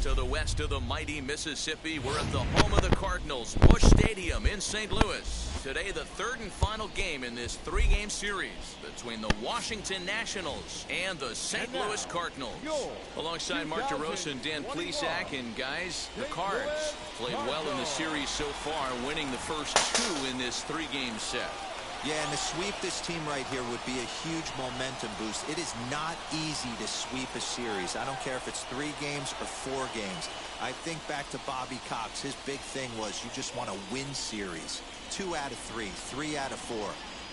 To the west of the mighty Mississippi, we're at the home of the Cardinals, Busch Stadium in St. Louis. Today, the third and final game in this three-game series between the Washington Nationals and the St. Louis Cardinals. Alongside Mark DeRosa and Dan Plesac, and guys, the Cards played well in the series so far, winning the first two in this three-game set. Yeah, and to sweep this team right here would be a huge momentum boost. It is not easy to sweep a series. I don't care if it's 3 games or 4 games. I think back to Bobby Cox. His big thing was you just want to win series. 2 out of 3, 3 out of 4.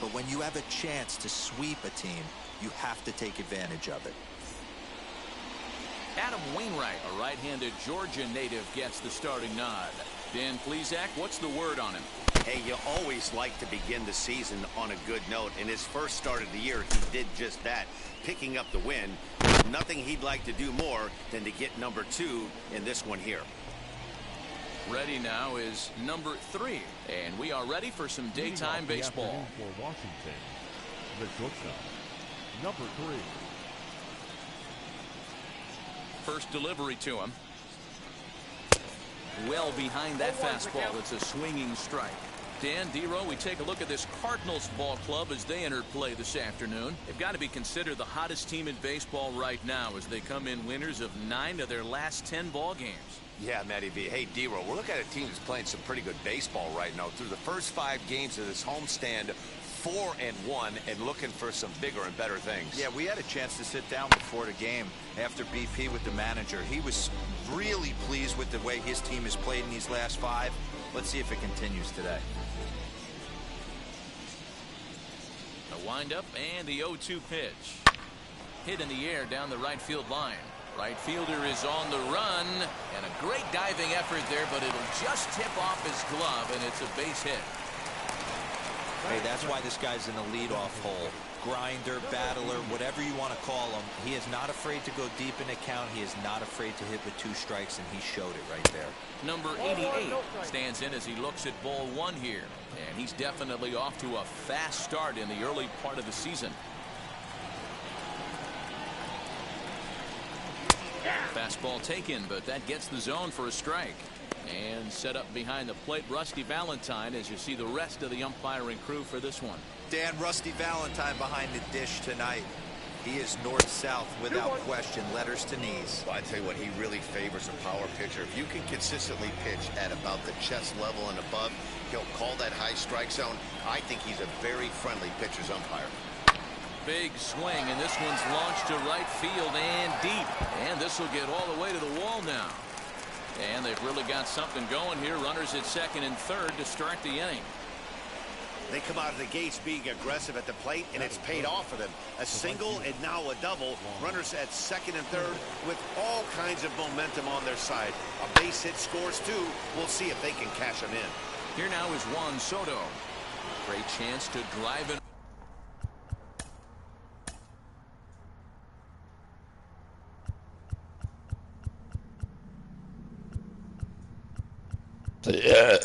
But when you have a chance to sweep a team, you have to take advantage of it. Adam Wainwright, a right-handed Georgia native, gets the starting nod. Dan Plesac, what's the word on him? Hey, you always like to begin the season on a good note. In his first start of the year, he did just that, picking up the win. There's nothing he'd like to do more than to get number 2 in this one here. Ready now is number 3, and we are ready for some daytime baseball. For Washington, the shortstop, number 3. First delivery to him. Well behind that fastball. It's a swinging strike. Dan, D-Row, we take a look at this Cardinals ball club as they enter play this afternoon. They've got to be considered the hottest team in baseball right now as they come in winners of 9 of their last 10 ball games. Yeah, Matty V. Hey, D-Row, we're looking at a team that's playing some pretty good baseball right now. Through the first 5 games of this homestand, 4-1, and looking for some bigger and better things. Yeah, we had a chance to sit down before the game after BP with the manager. He was really pleased with the way his team has played in these last 5. Let's see if it continues today. A windup and the 0-2 pitch. Hit in the air down the right field line. Right fielder is on the run, and a great diving effort there, but it'll just tip off his glove, and it's a base hit. Hey, that's why this guy's in the leadoff hole. Grinder, battler, whatever you want to call him. He is not afraid to go deep in the count. He is not afraid to hit with 2 strikes, and he showed it right there. Number 88 stands in as he looks at ball 1 here, and he's definitely off to a fast start in the early part of the season. Fastball taken, but that gets the zone for a strike. And set up behind the plate, Rusty Valentine, as you see the rest of the umpiring crew for this one. Dan, Rusty Valentine behind the dish tonight. He is north-south without question, letters to knees. Well, I tell you what, he really favors a power pitcher. If you can consistently pitch at about the chest level and above, he'll call that high strike zone. I think he's a very friendly pitcher's umpire. Big swing, and this one's launched to right field and deep. And this will get all the way to the wall now. And they've really got something going here. Runners at second and third to start the inning. They come out of the gates being aggressive at the plate, and it's paid off for them. A single and now a double. Runners at second and third with all kinds of momentum on their side. A base hit scores 2. We'll see if they can cash them in. Here now is Juan Soto. Great chance to drive it. Yeah.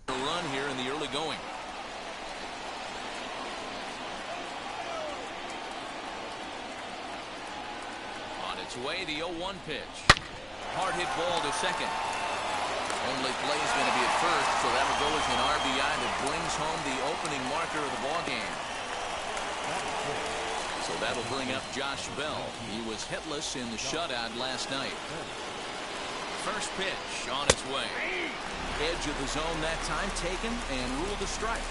Run here in the early going. On its way, the 0-1 pitch. Hard hit ball to second. Only play is going to be at first, so that'll go as an RBI that brings home the opening marker of the ball game. So that'll bring up Josh Bell. He was hitless in the shutout last night. First pitch on its way. Edge of the zone that time taken and ruled a strike.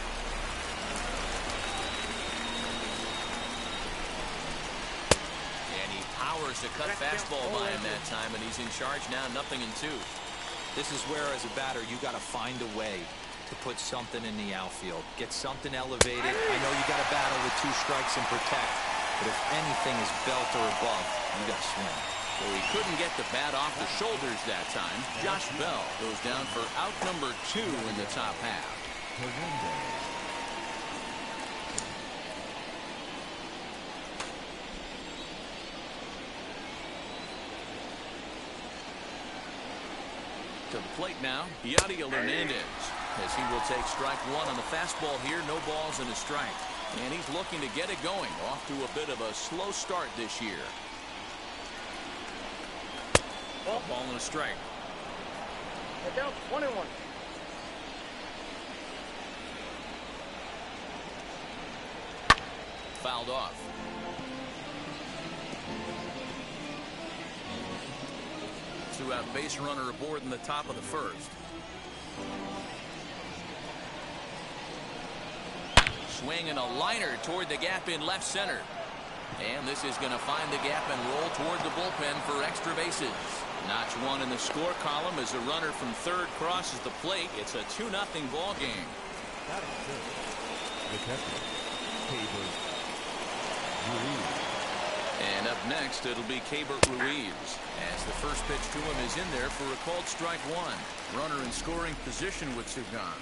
And he powers the cut fastball by him that time, and he's in charge now, 0-2. This is where, as a batter, you got to find a way to put something in the outfield. Get something elevated. I know you got to battle with 2 strikes and protect, but if anything is belt or above, you got to swing. So he couldn't get the bat off the shoulders that time. Josh Bell goes down for out number 2 in the top half. To the plate now, Yadier Molina, as he will take strike 1 on the fastball here. No balls and a strike. And he's looking to get it going. Off to a bit of a slow start this year. Ball and a strike. Down 1-1. Fouled off. Two-out base runner aboard in the top of the first. Swing and a liner toward the gap in left center. And this is going to find the gap and roll toward the bullpen for extra bases. Notch 1 in the score column as a runner from third crosses the plate. It's a 2-0 ball game. And up next, it'll be Keibert Ruiz, as the first pitch to him is in there for a called strike 1. Runner in scoring position with Sugan.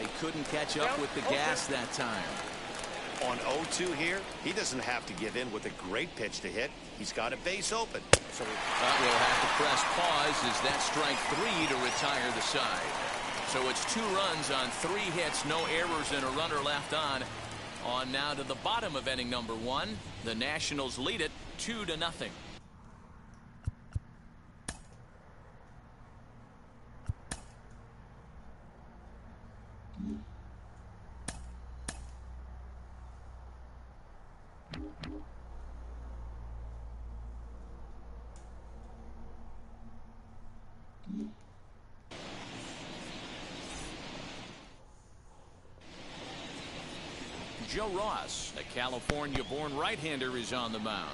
He couldn't catch up with the gas that time. On 0-2 here, he doesn't have to give in with a great pitch to hit. He's got a base open. So we'll have to press pause as that strike 3 to retire the side. So it's 2 runs on 3 hits, no errors, and a runner left on. On now to the bottom of inning number 1. The Nationals lead it 2-0. Joe Ross, a California-born right-hander, is on the mound.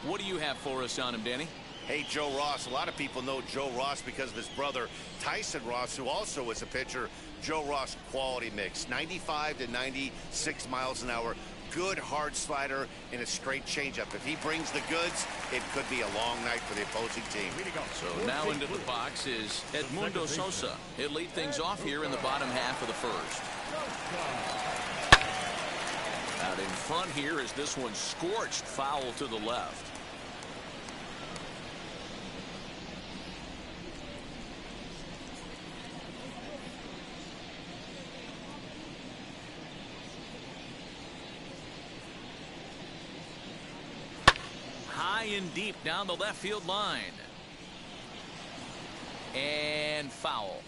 What do you have for us on him, Danny? Hey, Joe Ross. A lot of people know Joe Ross because of his brother, Tyson Ross, who also is a pitcher. Joe Ross quality mix, 95 to 96 miles an hour. Good hard slider and a straight changeup. If he brings the goods, it could be a long night for the opposing team. So now into the box is Edmundo Sosa. He'll lead things off here in the bottom half of the first. Out in front here is this one scorched foul to the left. High and deep down the left field line. And foul.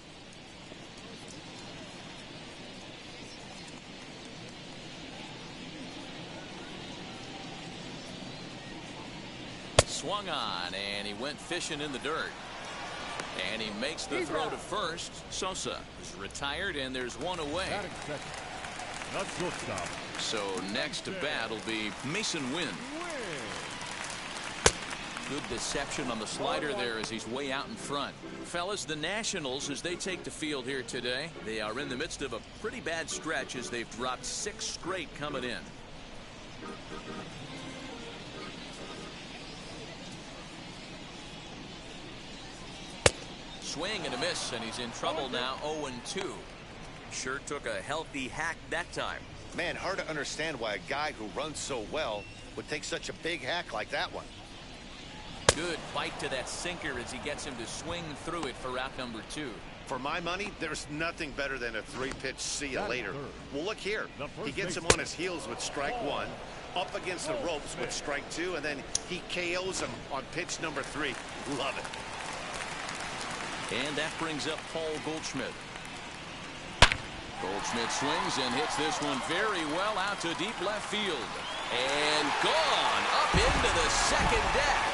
Swung on, and he went fishing in the dirt. And he makes the throw to first. Sosa is retired, and there's one away. So next to bat will be Mason Wynn. Good deception on the slider there as he's way out in front. Fellas, the Nationals, as they take the field here today, they are in the midst of a pretty bad stretch as they've dropped 6 straight coming in. Swing and a miss, and he's in trouble now. 0-2. Sure took a healthy hack that time. Man, hard to understand why a guy who runs so well would take such a big hack like that one. Good bite to that sinker as he gets him to swing through it for out number 2. For my money, there's nothing better than a 3-pitch see you later. Well, look here. He gets him on his heels with strike 1, up against the ropes with strike 2, and then he KOs him on pitch number 3. Love it. And that brings up Paul Goldschmidt. Goldschmidt swings and hits this one very well out to deep left field. And gone up into the second deck.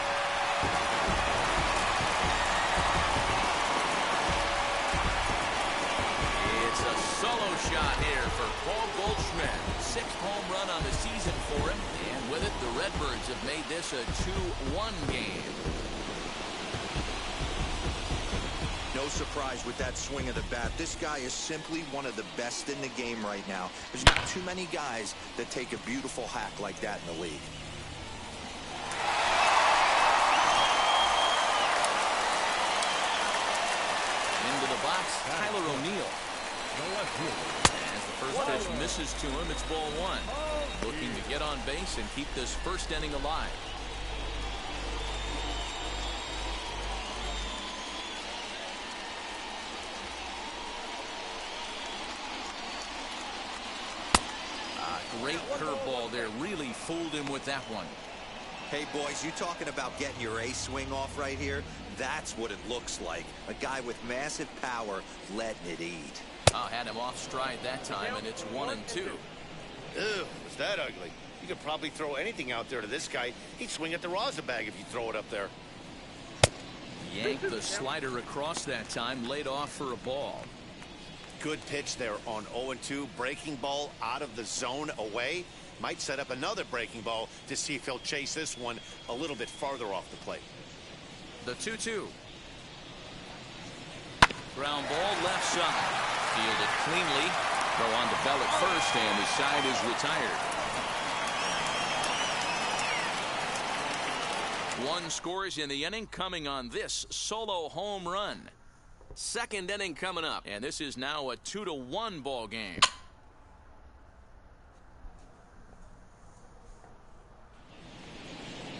shot here for Paul Goldschmidt. 6th home run on the season for him. And with it, the Redbirds have made this a 2-1 game. No surprise with that swing of the bat. This guy is simply one of the best in the game right now. There's not too many guys that take a beautiful hack like that in the league. Into the box, Tyler O'Neill. As the first pitch misses to him, it's ball 1. Looking to get on base and keep this first inning alive. Great curveball there. Really fooled him with that one. Hey, boys, you talking about getting your A swing off right here? That's what it looks like. A guy with massive power letting it eat. Had him off stride that time, and it's 1-2. Ew, was that ugly? You could probably throw anything out there to this guy. He'd swing at the rosin bag if you throw it up there. Yanked the slider across that time, laid off for a ball. Good pitch there on 0-2. Breaking ball out of the zone away. Might set up another breaking ball to see if he'll chase this one a little bit farther off the plate. The 2-2. Ground ball left side. Fielded cleanly. Throw on to Bell at first, and his side is retired. 1 scores in the inning, coming on this solo home run. 2nd inning coming up, and this is now a 2-1 ball game.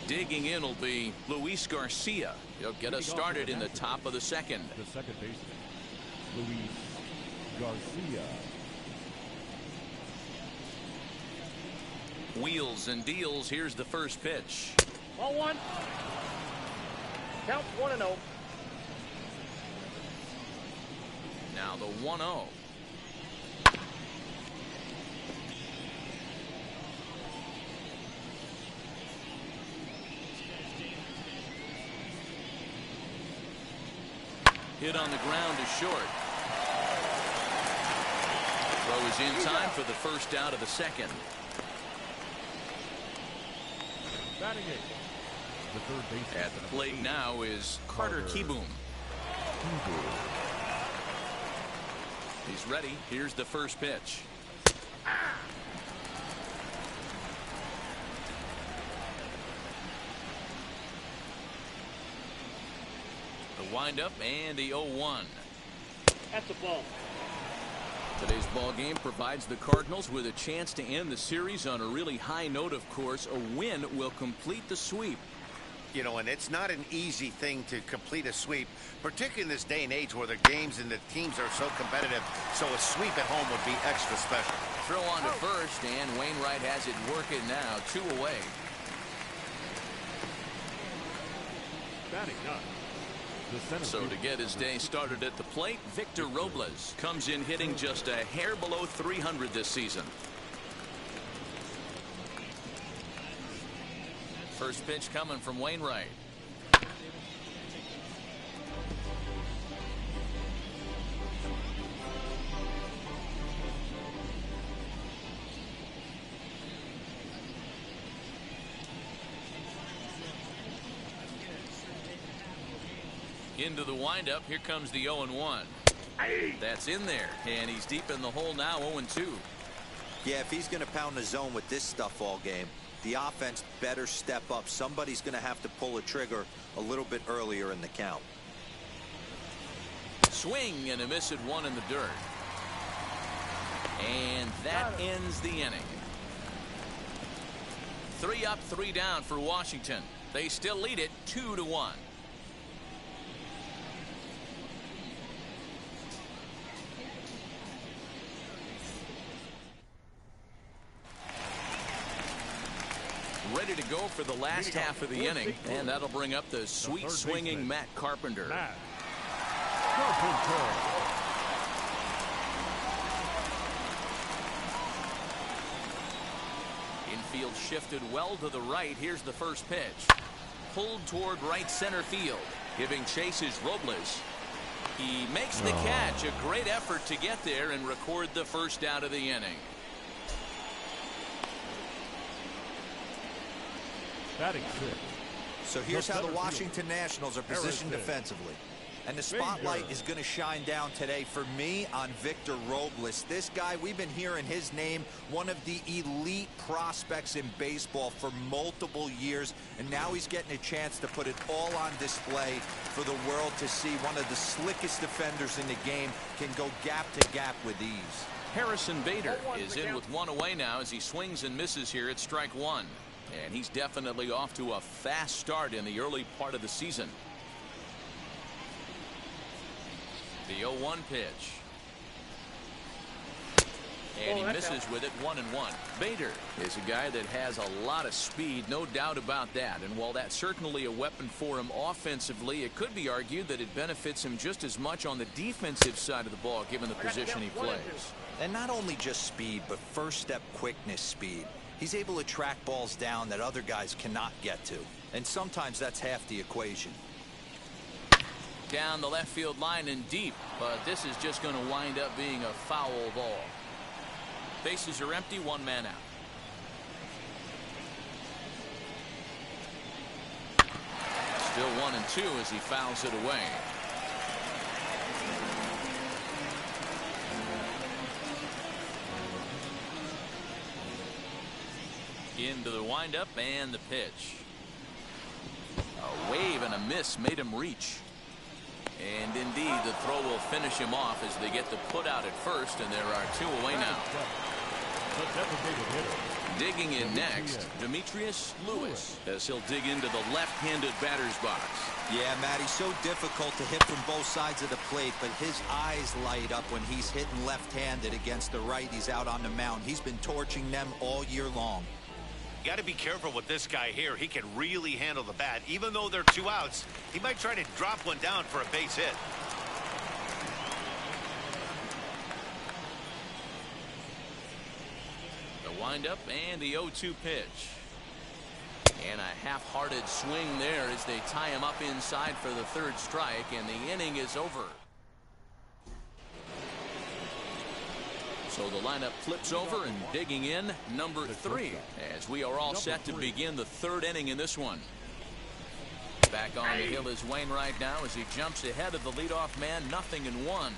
Digging in will be Luis Garcia. He'll get us started in the top of the 2nd. The second baseman, Luis Garcia. Wheels and deals. Here's the first pitch. Ball 1. Count 1-0. Now the 1-0. Hit on the ground is short. Throw is in time for the first out of the 2nd. Batting eighth, the third baseman. At the plate now is Carter Kieboom. He's ready. Here's the first pitch. The windup and the 0-1. That's a ball. Today's ball game provides the Cardinals with a chance to end the series on a really high note, of course. A win will complete the sweep. You know, and it's not an easy thing to complete a sweep, particularly in this day and age where the games and the teams are so competitive. So a sweep at home would be extra special. Throw on to first, and Wainwright has it working now. 2 away. Batting ninth, the center So to fielder. get his day started at the plate, Victor Robles comes in hitting just a hair below 300 this season. First pitch coming from Wainwright. Into the windup. Here comes the 0-1. That's in there, and he's deep in the hole now. 0-2. Yeah, if he's going to pound the zone with this stuff all game, the offense better step up. Somebody's going to have to pull a trigger a little bit earlier in the count. Swing and a miss at 1 in the dirt. And that ends the inning. 3 up, 3 down for Washington. They still lead it 2-1. Ready to go for the last half of the inning, and that'll bring up the sweet swinging Matt Carpenter. Carpenter. Infield shifted well to the right. Here's the first pitch. Pulled toward right center field. Giving chase is Robles. He makes the catch. A great effort to get there and record the first out of the inning. Batting six. So here's how the Washington Nationals are positioned defensively. And the spotlight is going to shine down today for me on Victor Robles. This guy, we've been hearing his name, one of the elite prospects in baseball for multiple years. And now he's getting a chance to put it all on display for the world to see. One of the slickest defenders in the game can go gap to gap with ease. Harrison Bader is in with one away now as he swings and misses here at strike one. And he's definitely off to a fast start in the early part of the season. The 0-1 pitch. And he misses with it, 1-1. Bader is a guy that has a lot of speed, no doubt about that. And while that's certainly a weapon for him offensively, it could be argued that it benefits him just as much on the defensive side of the ball, given the position he plays. And not only just speed, but first step quickness speed. He's able to track balls down that other guys cannot get to. And sometimes that's half the equation. Down the left field line and deep, but this is just going to wind up being a foul ball. Bases are empty, one man out. Still 1-2 as he fouls it away. Into the windup and the pitch. A wave and a miss made him reach. And indeed, the throw will finish him off as they get the put out at first, and there are two away now. Digging in next, Demetrius Lewis, as he'll dig into the left-handed batter's box. Yeah, Matt, he's so difficult to hit from both sides of the plate, but his eyes light up when he's hitting left-handed against the righties out on the mound. He's been torching them all year long. You got to be careful with this guy here. He can really handle the bat. Even though there are two outs, he might try to drop one down for a base hit. The windup and the 0-2 pitch. And a half-hearted swing there as they tie him up inside for the third strike, and the inning is over. So the lineup flips over, and digging in, number 3, as we are all set to begin the third inning in this one. Back on the hill is Wainwright now as he jumps ahead of the leadoff man, 0-1.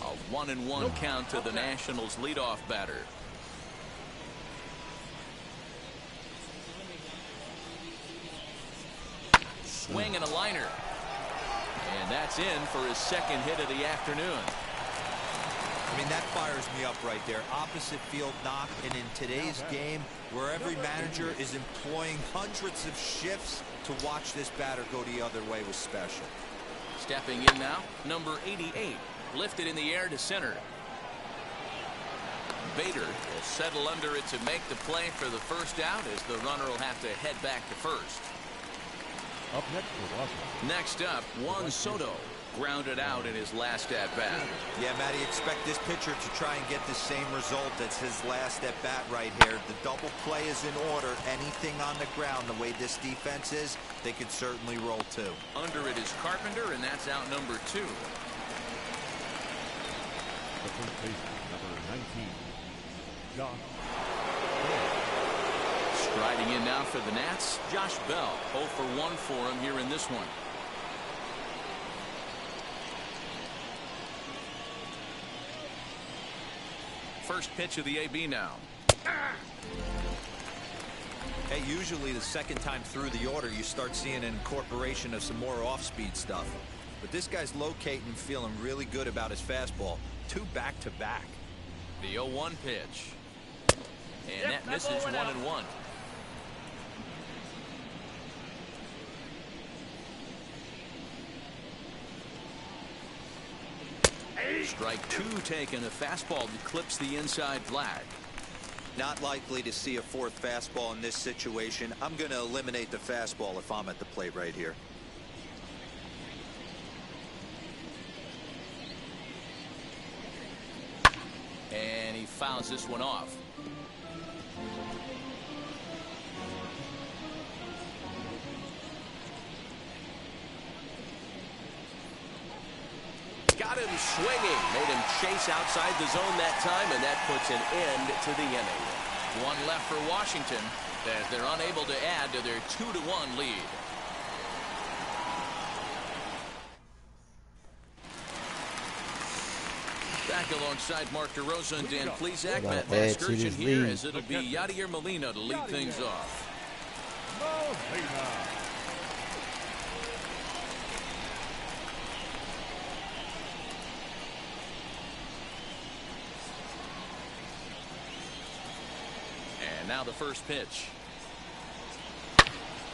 A 1-1 count to the Nationals leadoff batter. Swing and a liner. And that's in for his second hit of the afternoon. I mean, that fires me up right there. Opposite field knock, and in today's game, where every manager is employing hundreds of shifts to watch this batter go the other way was special. Stepping in now, number 88, lifted in the air to center. Bader will settle under it to make the play for the first out, as the runner will have to head back to first. Up next for Washington. Next up, Juan Soto grounded out in his last at-bat. Yeah, Matty, expect this pitcher to try and get the same result as his last at-bat right here. The double play is in order. Anything on the ground, the way this defense is, they could certainly roll too. Under it is Carpenter, and that's out number 2. The first baseman, number 19, Josh. Striding in now for the Nats, Josh Bell. 0 for 1 for him here in this one. First pitch of the AB now. Hey, usually the second time through the order, you start seeing an incorporation of some more off-speed stuff. But this guy's locating and feeling really good about his fastball. 2 back-to-back. The 0-1 pitch. And that misses 1-1. Strike 2 taken. A fastball that clips the inside flag. Not likely to see a fourth fastball in this situation. I'm going to eliminate the fastball if I'm at the plate right here. And he fouls this one off. him swinging. Made him chase outside the zone that time, and that puts an end to the inning. One left for Washington as they're unable to add to their 2-1 lead. Back alongside Mark DeRosa and Dan Plesac. Met the excursion here as it'll be Yadier Molina to lead things off. And now the first pitch.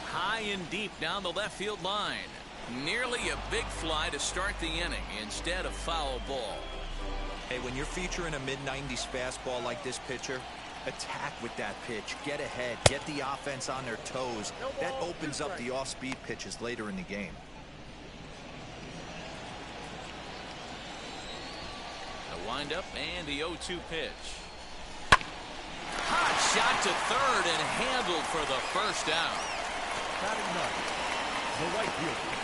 High and deep down the left field line. Nearly a big fly to start the inning instead of foul ball. Hey, when you're featuring a mid-90s fastball like this pitcher, attack with that pitch. Get ahead. Get the offense on their toes. That opens up the off-speed pitches later in the game. The windup and the 0-2 pitch. Hot shot to third and handled for the first out. Batting ninth, the right fielder.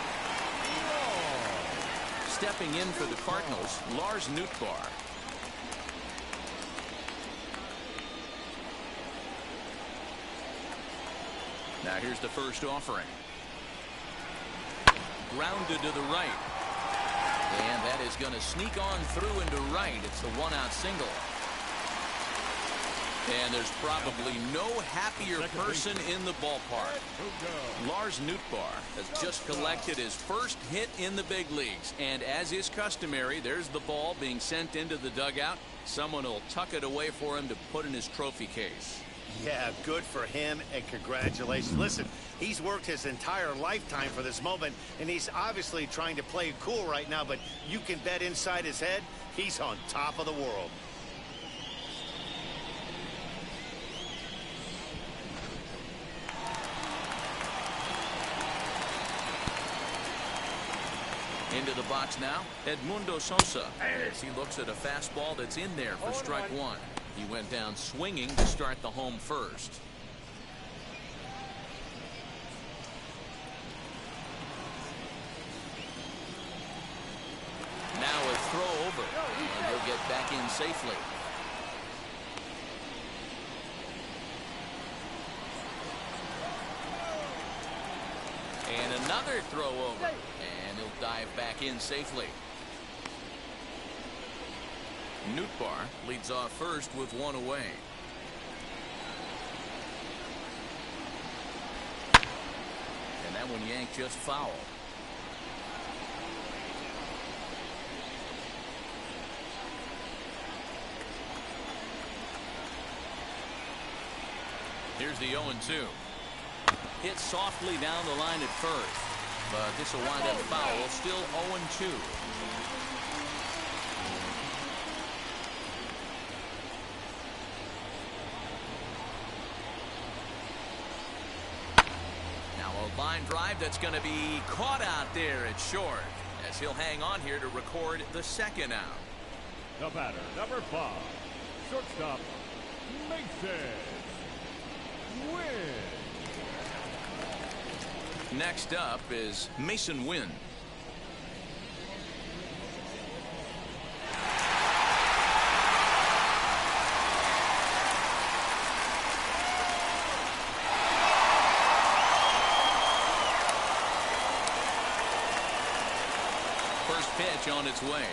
Stepping in for the Cardinals, Lars Nootbaar. Now here's the first offering. Grounded to the right. And that is going to sneak on through into right. It's the one-out single. And there's probably no happier person in the ballpark. Lars Nootbaar has just collected his first hit in the big leagues. And as is customary, there's the ball being sent into the dugout. Someone will tuck it away for him to put in his trophy case. Yeah, good for him, and congratulations. Listen, he's worked his entire lifetime for this moment, and he's obviously trying to play it cool right now, but you can bet inside his head, he's on top of the world. Into the box now, Edmundo Sosa, as he looks at a fastball that's in there for strike one. He went down swinging to start the home first. Now a throw over, and he'll get back in safely. And another throw over, and he'll dive back in safely. Nootbaar leads off first with one away. And that one yanked just foul. Here's the 0-2. Hit softly down the line at first, but this will wind up foul. Still 0-2. Line drive that's going to be caught out there at short, as he'll hang on here to record the second out. The batter, number 5, shortstop, Mason Wynn. Next up is Mason Wynn. Pitch on its way.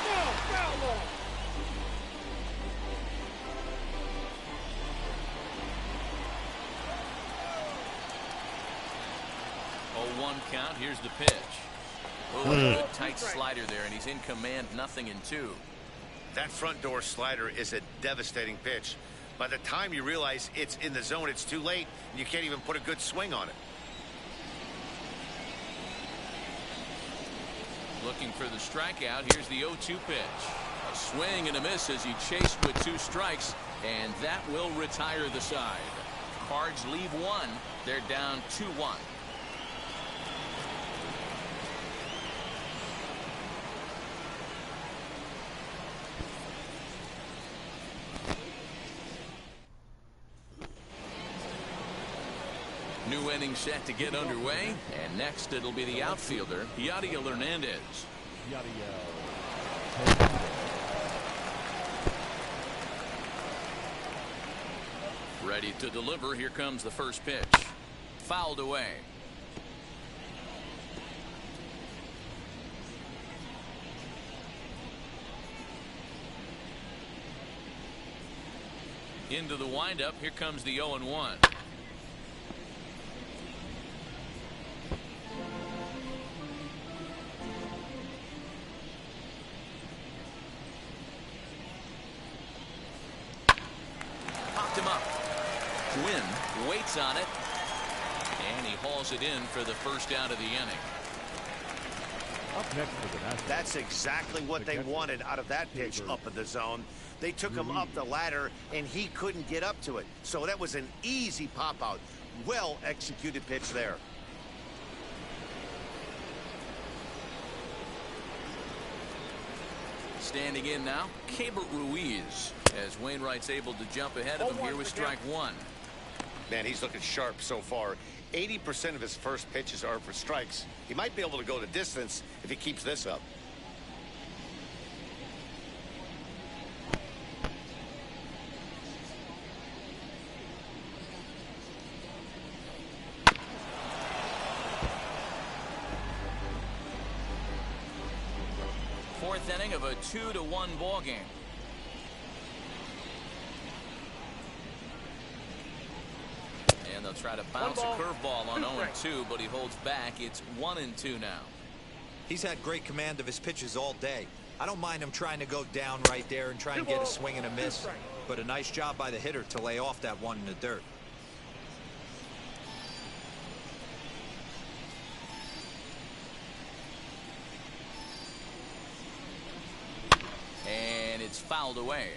No, foul ball. Oh, 1 count. Here's the pitch. Oh, a good tight slider there, and he's in command. 0-2. That front door slider is a devastating pitch. By the time you realize it's in the zone, it's too late, and you can't even put a good swing on it. Looking for the strikeout. Here's the 0-2 pitch. A swing and a miss as he chased with 2 strikes, and that will retire the side. Cards leave 1. They're down 2-1. New inning set to get underway, and next it'll be the outfielder, Yadier Molina. Yadier Molina. Ready to deliver. Here comes the first pitch. Fouled away. Into the windup. Here comes the 0-1. Popped him up. Quinn waits on it, and he hauls it in for the first out of the inning. Up next for the Nationals. That's exactly what they wanted out of that pitch up in the zone. They took him up the ladder, and he couldn't get up to it. So that was an easy pop-out. Well-executed pitch there. Standing in now, Keibert Ruiz, as Wainwright's able to jump ahead of him here with strike one. Man, he's looking sharp so far. 80% of his first pitches are for strikes. He might be able to go the distance if he keeps this up. Fourth inning of a 2-1 ball game. And they'll try to bounce a curveball on 0-2, but he holds back. It's 1-2 now. He's had great command of his pitches all day. I don't mind him trying to go down right there and try and get a swing and a miss, but a nice job by the hitter to lay off that one in the dirt. And it's fouled away.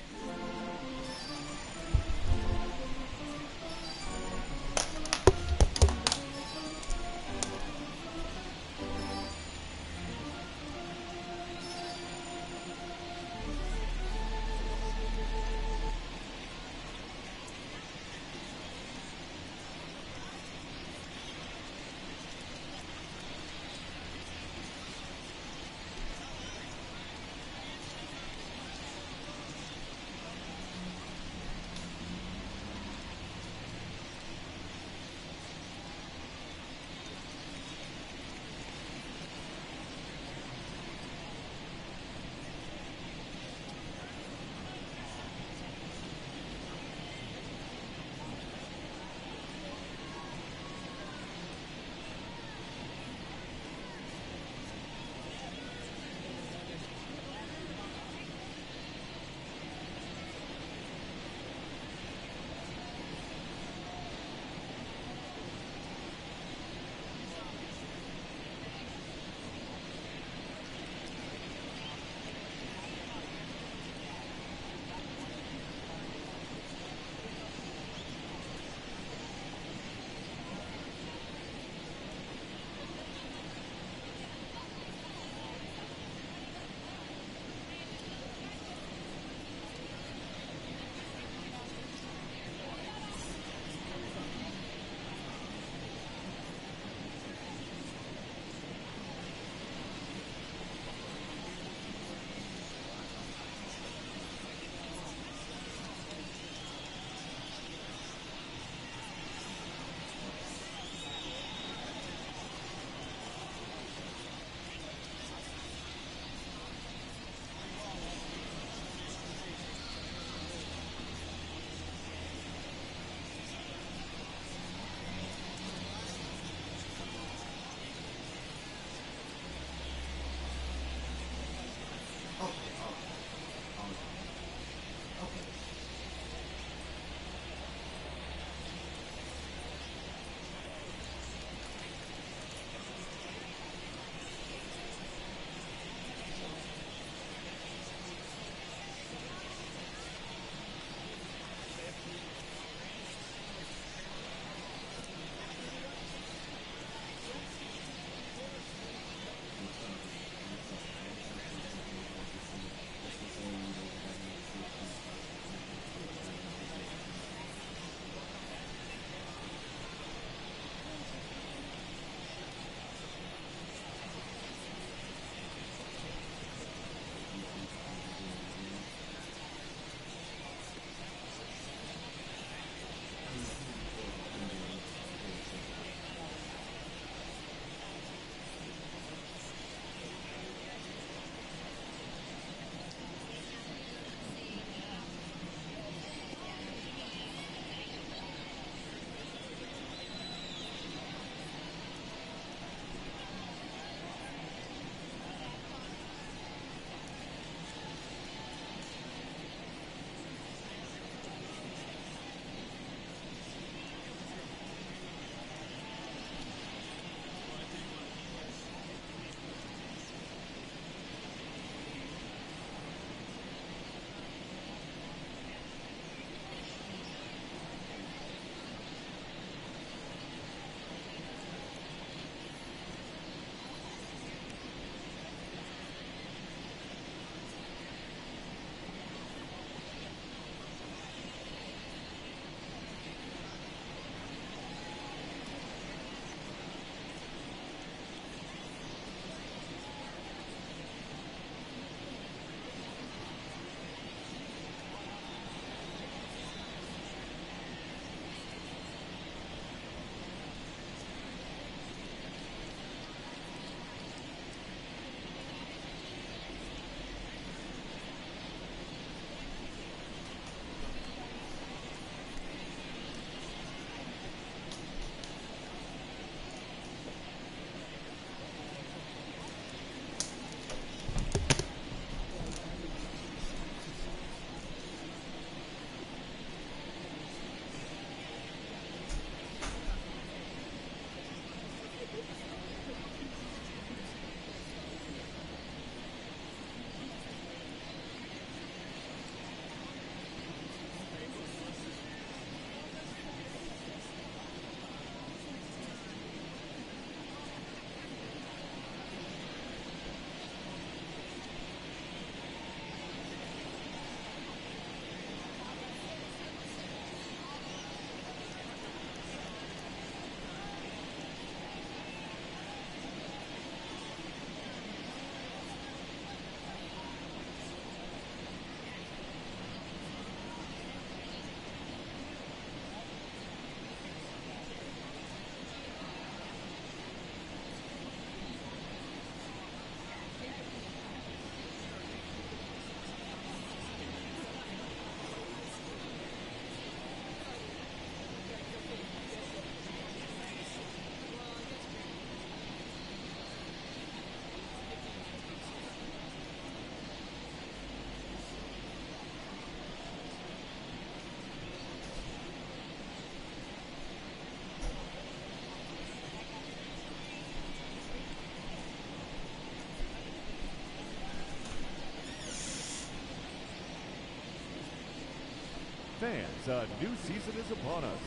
Fans, a new season is upon us,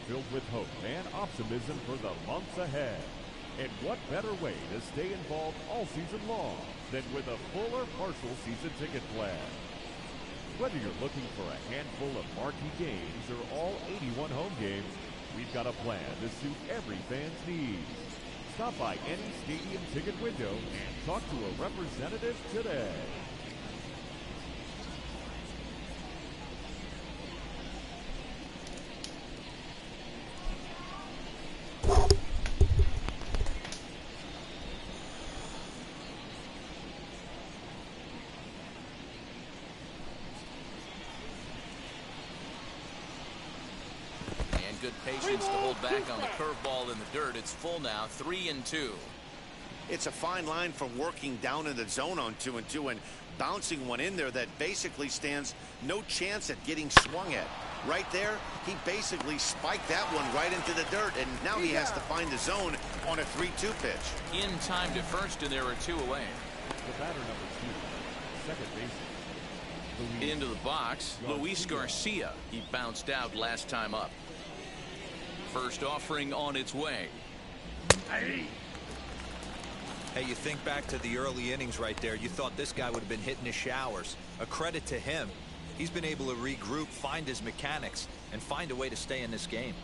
filled with hope and optimism for the months ahead. And what better way to stay involved all season long than with a full or partial season ticket plan? Whether you're looking for a handful of marquee games or all 81 home games, we've got a plan to suit every fan's needs. Stop by any stadium ticket window and talk to a representative today. Good patience to hold back on the curveball in the dirt. It's full now, 3-2. It's a fine line from working down in the zone on 2-2 and bouncing one in there that basically stands no chance at getting swung at. Right there, he basically spiked that one right into the dirt, and now he has to find the zone on a 3-2 pitch. In time to first, and there are 2 away. The batter number 2, second baseman. Into the box, Luis Garcia. He bounced out last time up. First offering on its way. Hey, you think back to the early innings right there. You thought this guy would have been hitting his showers. A credit to him. He's been able to regroup, find his mechanics, and find a way to stay in this game.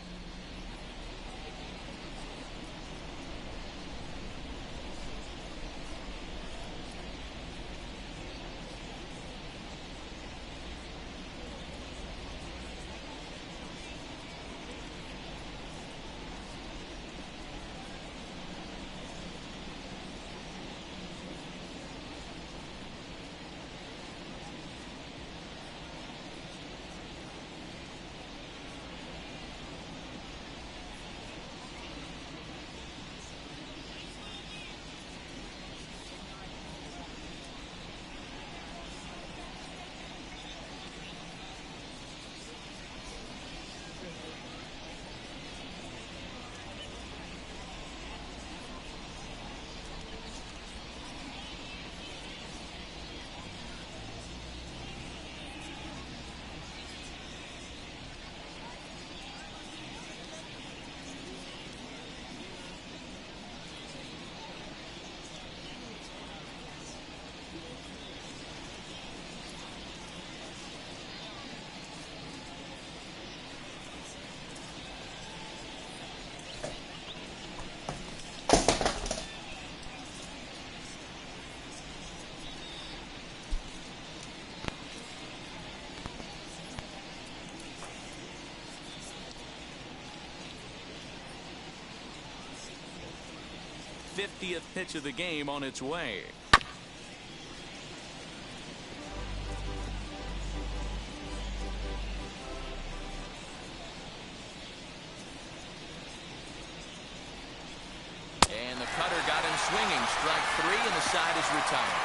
th pitch of the game on its way. And the cutter got him swinging. Strike 3, and the side is retired.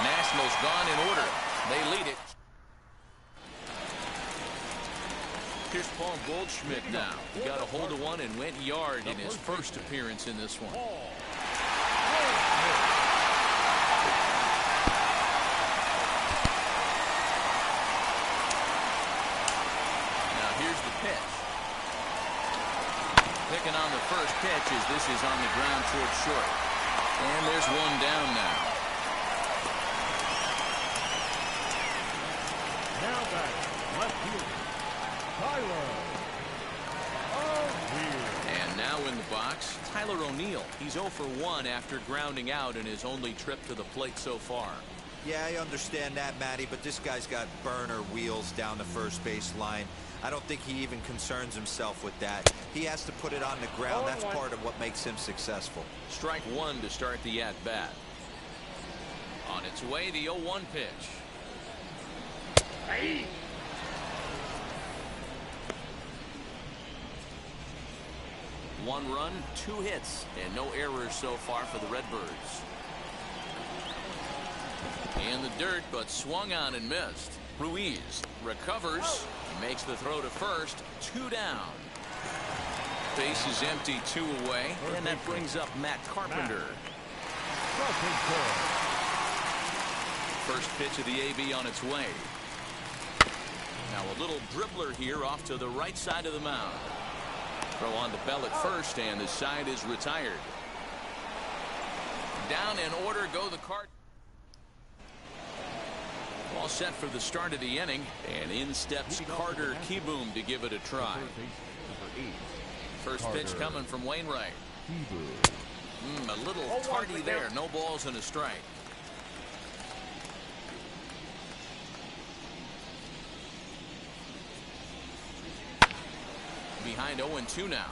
Nationals gone in order. They lead it. Here's Paul Goldschmidt now. He got a hold of one and went yard in his first appearance in this one. Now here's the pitch. Picking on the first pitch as this is on the ground towards short. And there's one down now. Now back, left fielder, Tyler O'Neill. And now in the box, Tyler O'Neill. He's 0 for 1 after grounding out in his only trip to the plate so far. Yeah, I understand that, Matty, but this guy's got burner wheels down the first base line. I don't think he even concerns himself with that. He has to put it on the ground. That's part of what makes him successful. Strike 1 to start the at-bat. On its way, the 0-1 pitch. Hey. 1 run, 2 hits, and no errors so far for the Redbirds. In the dirt, but swung on and missed. Ruiz recovers, makes the throw to first, 2 down. Base is empty, 2 away, and that brings up Matt Carpenter. First pitch of the AB on its way. Now a little dribbler here off to the right side of the mound. Throw on the bell at first, and the side is retired. Down in order go the Cardinals. All set for the start of the inning, and in steps Carter Kieboom to give it a try. First pitch coming from Wainwright. A little tardy there. No balls and a strike. Behind 0-2 now.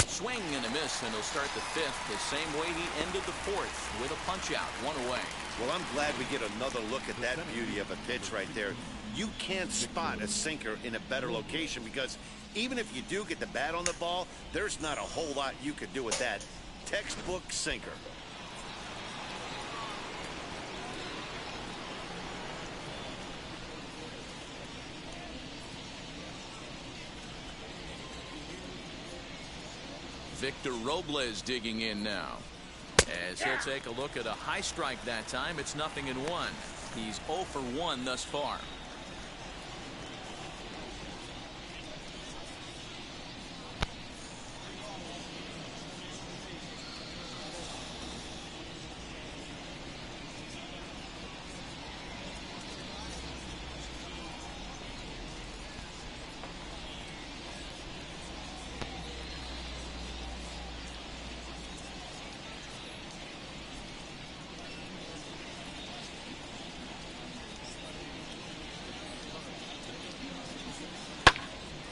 Swing and a miss, and he'll start the fifth the same way he ended the fourth, with a punch out, one away. Well, I'm glad we get another look at that beauty of a pitch right there. You can't spot a sinker in a better location, because even if you do get the bat on the ball, there's not a whole lot you could do with that. Textbook sinker. Victor Robles digging in now. As he'll take a look at a high strike that time, it's 0-1. He's 0 for 1 thus far.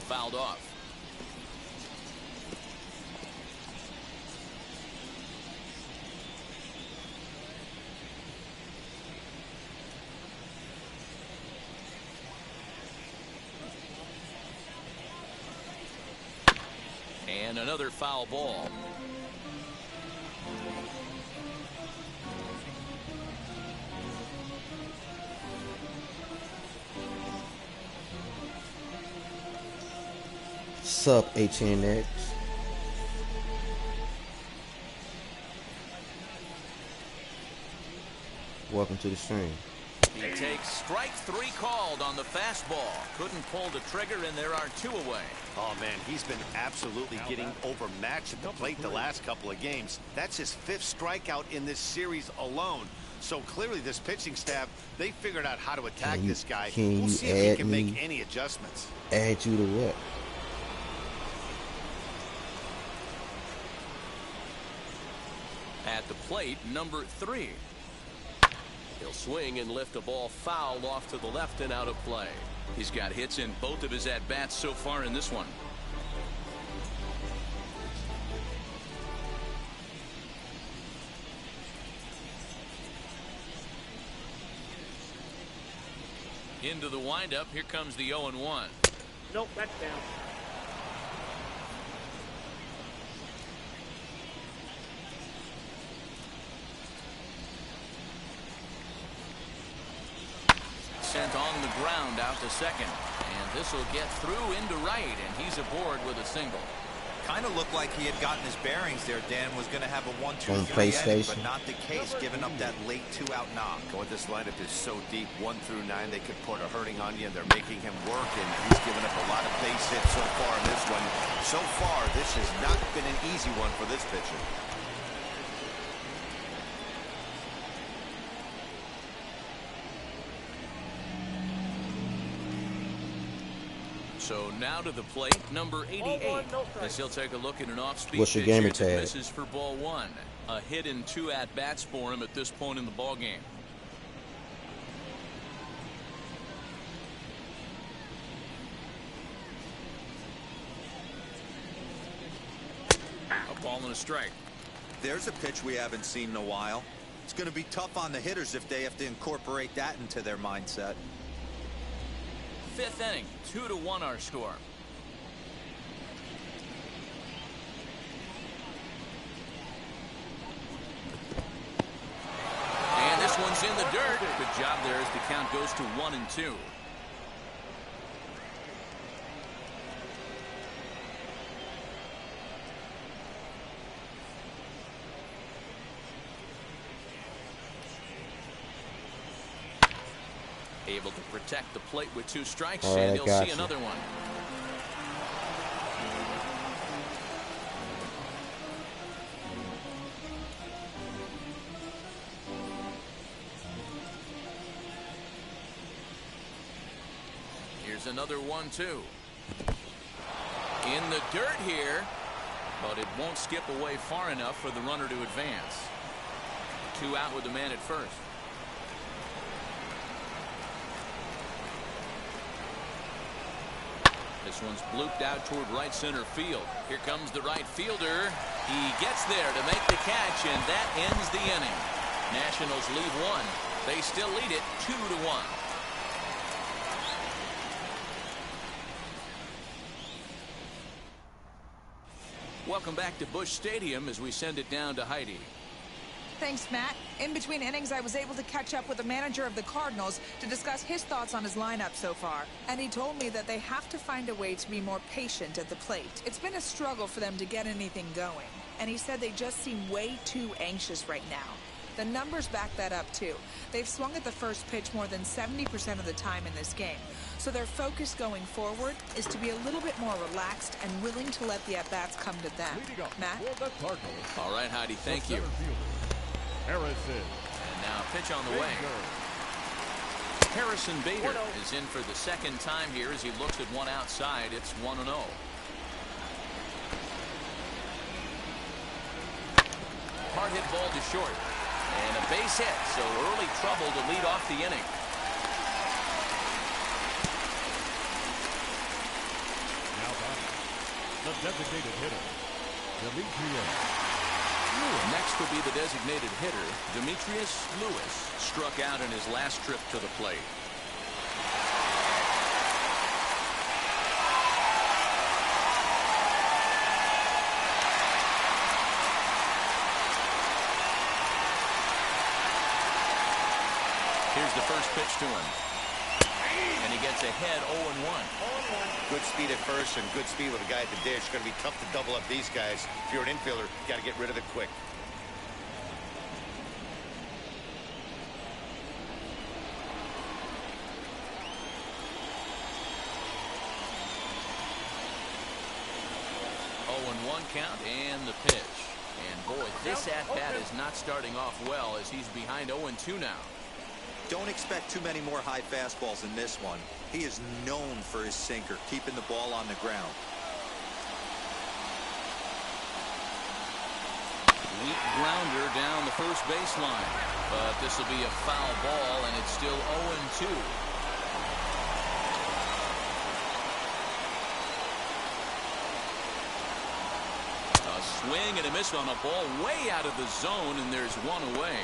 Fouled off. And another foul ball. Sup, HNX. Welcome to the stream. He takes strike 3 called on the fastball. Couldn't pull the trigger, and there are 2 away. Oh, man, he's been absolutely getting overmatched at the plate the last couple of games. That's his 5th strikeout in this series alone. So clearly this pitching staff, they figured out how to attack this guy. We'll see if he can make any adjustments. Add you to what? At the plate, number 3. He'll swing and lift a ball foul off to the left and out of play. He's got hits in both of his at-bats so far in this one. Into the windup, here comes the 0-1. Nope, that's down. Sent on the ground out to second, and this will get through into right, and he's aboard with a single. Kind of looked like he had gotten his bearings there. Dan was going to have a 1-2-3 inning, but not the case, giving up that late 2-out knock. Going, this lineup is so deep, 1 through 9, they could put a hurting on you, and they're making him work, and he's given up a lot of base hits so far in this one. So far, this has not been an easy one for this pitcher. So now to the plate, number 88. As he'll take a look at an off-speed What's your pitch gamer that tag? misses for ball 1. A hit and 2 at-bats for him at this point in the ball game. A ball and a strike. There's a pitch we haven't seen in a while. It's going to be tough on the hitters if they have to incorporate that into their mindset. 5th inning, 2-1 our score. And this one's in the dirt. Good job there as the count goes to 1-2. Able to protect the plate with 2 strikes, All right, and he'll see another one. Here's another 1-2. In the dirt here, but it won't skip away far enough for the runner to advance. 2 out with the man at first. This one's blooped out toward right center field. Here comes the right fielder. He gets there to make the catch, and that ends the inning. Nationals lead 1. They still lead it 2-1. Welcome back to Busch Stadium as we send it down to Heidi. Thanks, Matt. In between innings, I was able to catch up with the manager of the Cardinals to discuss his thoughts on his lineup so far. And he told me that they have to find a way to be more patient at the plate. It's been a struggle for them to get anything going. And he said they just seem way too anxious right now. The numbers back that up, too. They've swung at the first pitch more than 70% of the time in this game. So their focus going forward is to be a little bit more relaxed and willing to let the at-bats come to them. Matt? All right, Heidi, thank you. Harrison. And now pitch on the way. Harrison Bader is in for the second time here as he looks at one outside. It's 1-0. Hard hit ball to short. And a base hit, so early trouble to lead off the inning. Now batting, the designated hitter, Demetrius. Next will be the designated hitter, Demetrius Lewis, struck out in his last trip to the plate. Here's the first pitch to him. And he gets ahead 0-1. Good speed at first and good speed with a guy at the dish. Going to be tough to double up these guys. If you're an infielder, you got to get rid of it quick. Count and the pitch. And boy, this at-bat is not starting off well as he's behind 0-2 now. Don't expect too many more high fastballs in this one. He is known for his sinker, keeping the ball on the ground. Weak grounder down the first baseline. But this will be a foul ball, and it's still 0-2. Swing and a miss on a ball way out of the zone, and there's one away.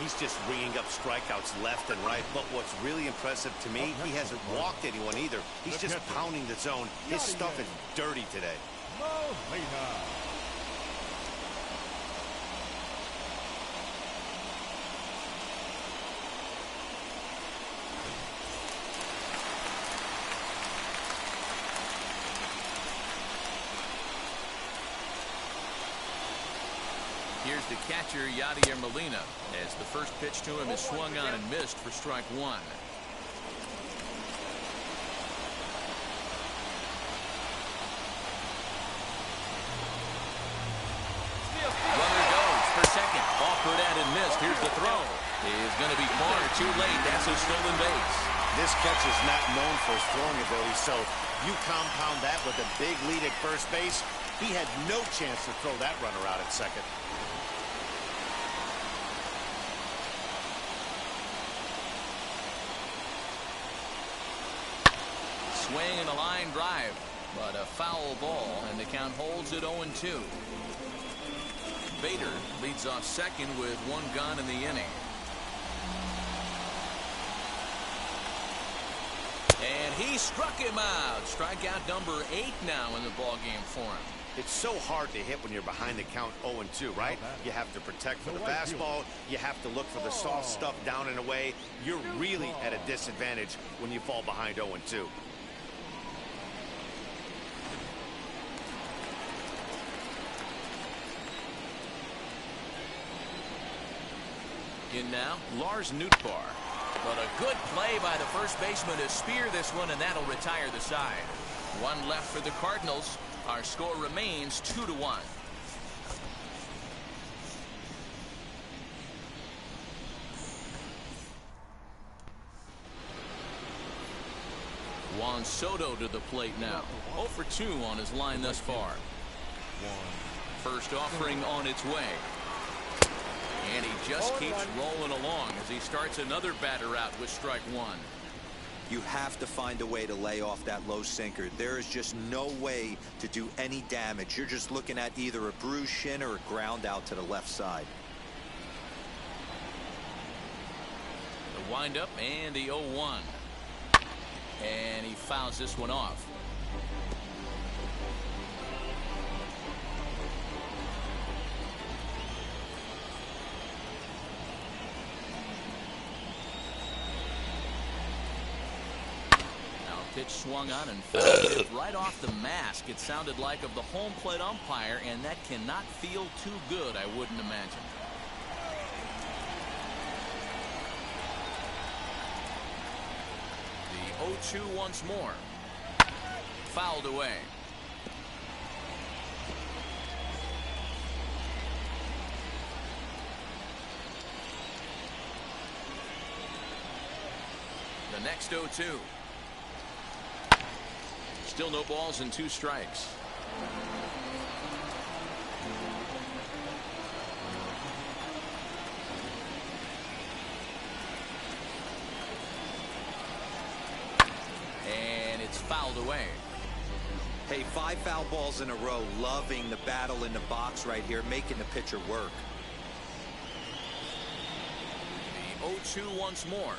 He's just ringing up strikeouts left and right, but what's really impressive to me, he hasn't walked anyone either. He's just pounding the zone. His stuff is dirty today. Molina. Here's the catcher, Yadier Molina, as the first pitch to him is swung on and missed for strike 1. Runner goes for second. Offered and missed. Here's the throw. Is going to be far too late. That's a stolen base. This catch is not known for his throwing ability, so you compound that with a big lead at first base. He had no chance to throw that runner out at second. Swing and a line drive, but a foul ball, and the count holds at 0-2. Bader leads off second with one gone in the inning. And he struck him out. Strikeout number 8 now in the ballgame for him. It's so hard to hit when you're behind the count 0-2, right? You have to protect for the fastball. You have to look for the soft stuff down and away. You're really at a disadvantage when you fall behind 0-2. In now, Lars Nootbaar. But a good play by the first baseman to spear this one, and that'll retire the side. One left for the Cardinals. Our score remains 2-1. Juan Soto to the plate now. 0 for 2 on his line thus far. First offering on its way. And he just keeps rolling along as he starts another batter out with strike one. You have to find a way to lay off that low sinker. There is just no way to do any damage. You're just looking at either a bruised shin or a ground out to the left side. The windup and the 0-1. And he fouls this one off. Pitch swung on and fouled right off the mask. It sounded like of the home plate umpire, and that cannot feel too good, I wouldn't imagine. The 0-2 once more. Fouled away. The next 0-2. Still no balls and 2 strikes. And it's fouled away. Hey, 5 foul balls in a row. Loving the battle in the box right here, making the pitcher work. The 0-2 once more.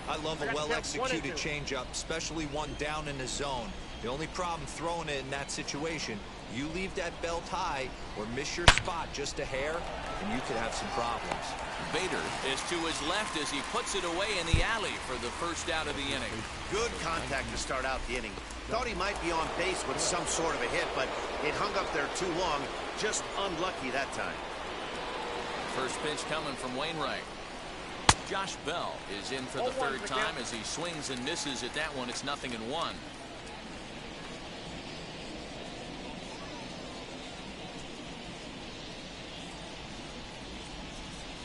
I love a well-executed changeup, especially one down in the zone. The only problem throwing it in that situation, you leave that belt high or miss your spot just a hair, and you could have some problems. Bader is to his left as he puts it away in the alley for the first out of the inning. Good contact to start out the inning. Thought he might be on base with some sort of a hit, but it hung up there too long. Just unlucky that time. First pitch coming from Wainwright. Josh Bell is in for the third time as he swings and misses at that one. It's 0-1.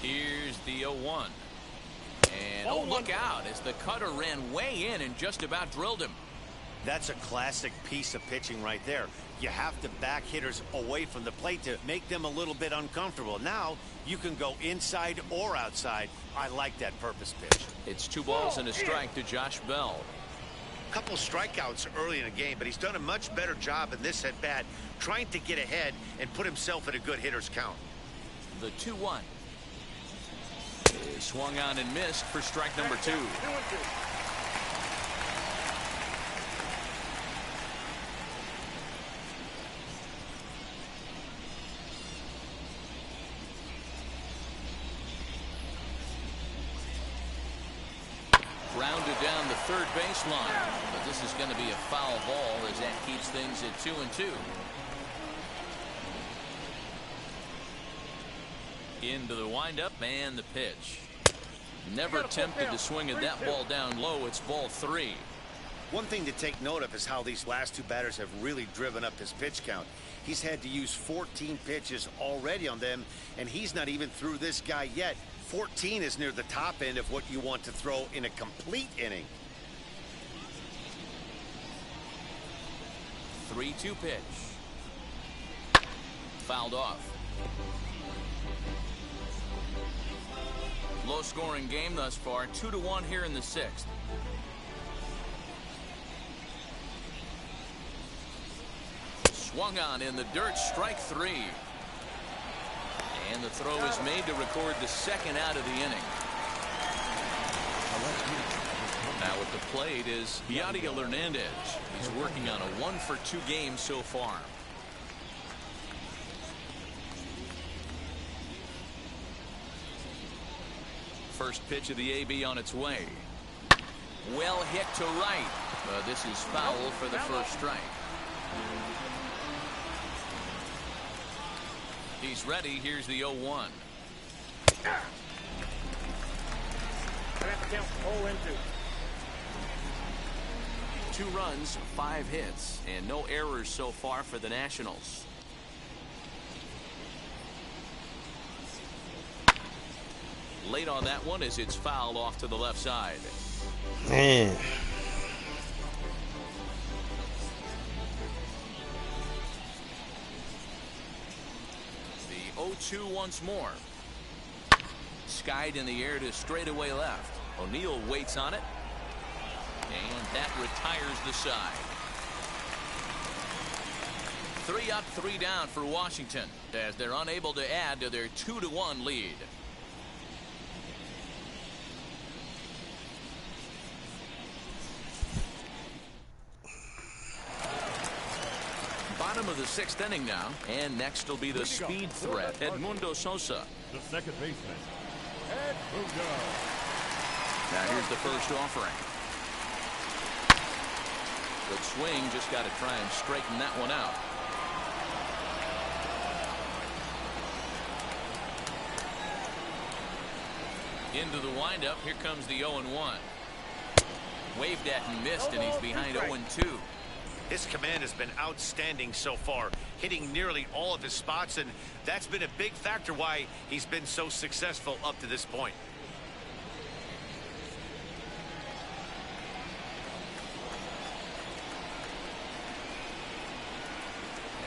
Here's the 0-1. And oh, look out as the cutter ran way in and just about drilled him. That's a classic piece of pitching right there. You have to back hitters away from the plate to make them a little bit uncomfortable. Now you can go inside or outside. I like that purpose pitch. It's 2 balls and a strike to Josh Bell. A couple strikeouts early in the game, but he's done a much better job in this at bat trying to get ahead and put himself in a good hitter's count. The 2-1 is swung on and missed for strike number 2. Grounded down the third baseline, but this is going to be a foul ball as that keeps things at 2-2. Into the windup and the pitch. Never tempted to swing at that ball down low. It's ball 3. One thing to take note of is how these last 2 batters have really driven up his pitch count. He's had to use 14 pitches already on them, and he's not even through this guy yet. 14 is near the top end of what you want to throw in a complete inning. 3-2 pitch. Fouled off. Low scoring game thus far. 2-1 here in the 6th. Swung on in the dirt. Strike 3. And the throw is made to record the second out of the inning. Now at the plate is Yadier Molina. He's working on a 1-for-2 game so far. First pitch of the AB on its way. Well hit to right. This is foul for the first strike. He's ready. Here's the 0-1. That's count 0-2. 2 runs, 5 hits, and no errors so far for the Nationals. Late on that one as it's fouled off to the left side. Man. The 0-2 once more. Skied in the air to straightaway left. O'Neill waits on it. And that retires the side. 3 up, 3 down for Washington as they're unable to add to their 2-1 lead. Bottom of the 6th inning now, and next will be the speed threat, Edmundo Sosa. The second baseman, Edmundo. Now here's the first offering. Good swing, just got to try and straighten that one out. Into the windup, here comes the 0-1. Waved at and missed, and he's behind 0-2. His command has been outstanding so far, hitting nearly all of his spots, and that's been a big factor why he's been so successful up to this point.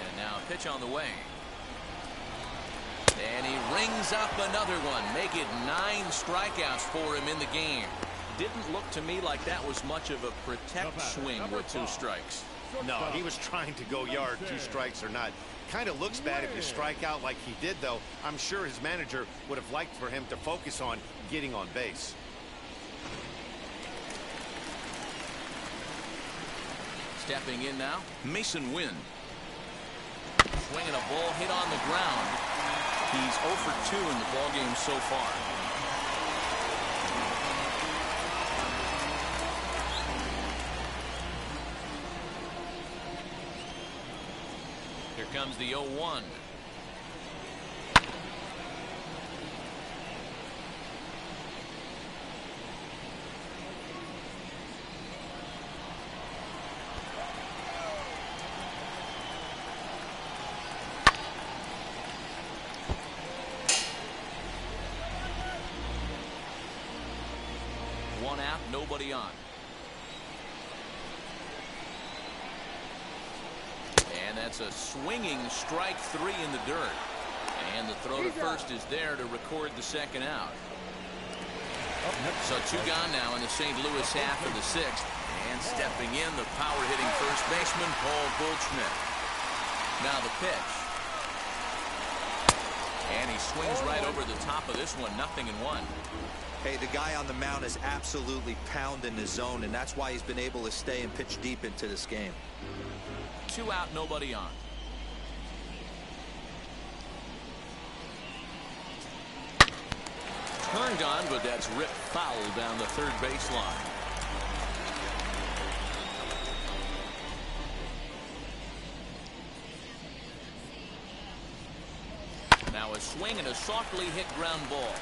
And now a pitch on the way. And he rings up another one, make it 9 strikeouts for him in the game. Didn't look to me like that was much of a protect swing with 2 strikes. No, he was trying to go yard, 2 strikes or not. Kind of looks bad if you strike out like he did, though. I'm sure his manager would have liked for him to focus on getting on base. Stepping in now, Mason Wynn. Swinging a ball hit on the ground. He's 0 for 2 in the ballgame so far. Here comes the 0-1. One out, nobody on. And that's a swinging strike 3 in the dirt. And the throw to first is there to record the 2nd out. So 2 gone now in the St. Louis half of the 6th. And stepping in, the power-hitting first baseman, Paul Goldschmidt. Now the pitch. And he swings right over the top of this one, 0-1. Hey, the guy on the mound is absolutely pounding the zone, and that's why he's been able to stay and pitch deep into this game. 2 out, nobody on. Turned on, but that's ripped foul down the 3rd baseline. Now a swing and a softly hit ground ball.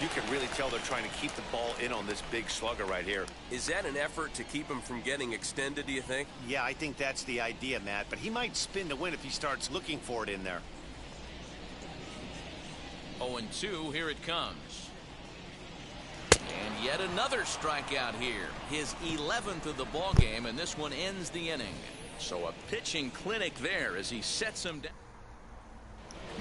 You can really tell they're trying to keep the ball in on this big slugger right here. Is that an effort to keep him from getting extended, do you think? Yeah, I think that's the idea, Matt, but he might spin to win if he starts looking for it in there. 0-2, here it comes. And yet another strikeout here. His 11th of the ball game, and this one ends the inning. So a pitching clinic there as he sets him down.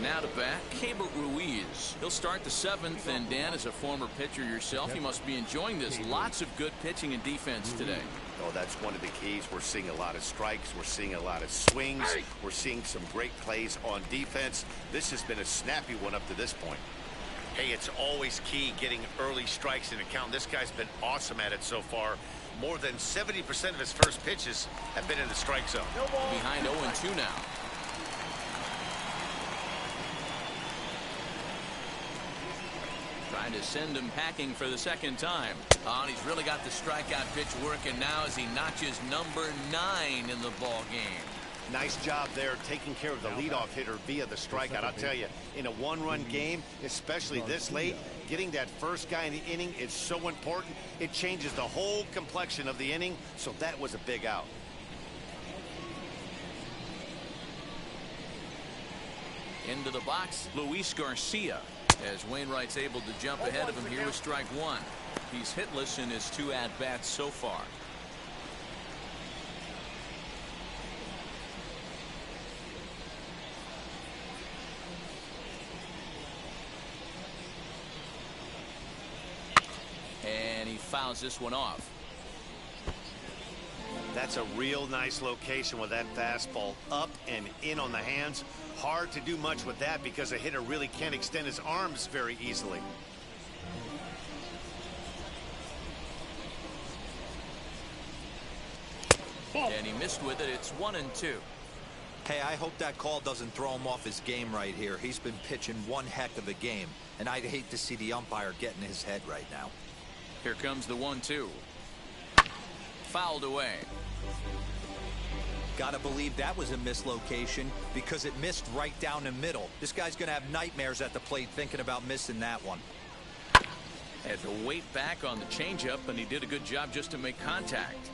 Now to bat, Keibert Ruiz. He'll start the 7th, and Dan, as a former pitcher yourself, you must be enjoying this. Lots of good pitching and defense today. Oh, that's one of the keys. We're seeing a lot of strikes. We're seeing a lot of swings. We're seeing some great plays on defense. This has been a snappy one up to this point. Hey, it's always key getting early strikes in a count. This guy's been awesome at it so far. More than 70% of his first pitches have been in the strike zone. Behind 0-2 now. Trying to send him packing for the 2nd time. Oh, and he's really got the strikeout pitch working now as he notches number 9 in the ball game. Nice job there taking care of the leadoff hitter via the strikeout. I'll tell you, in a one-run game, especially this late, getting that first guy in the inning is so important. It changes the whole complexion of the inning, so that was a big out. Into the box, Luis Garcia, as Wainwright's able to jump ahead of him here with strike one. He's hitless in his 2 at-bats so far. And he fouls this one off. That's a real nice location with that fastball up and in on the hands. Hard to do much with that because a hitter really can't extend his arms very easily. And he missed with it. It's 1-2. Hey, I hope that call doesn't throw him off his game right here. He's been pitching one heck of a game, and I'd hate to see the umpire get in his head right now. Here comes the 1-2. Fouled away. Gotta believe that was a mislocation because it missed right down the middle. This guy's gonna have nightmares at the plate thinking about missing that one. Had to wait back on the changeup, and he did a good job just to make contact.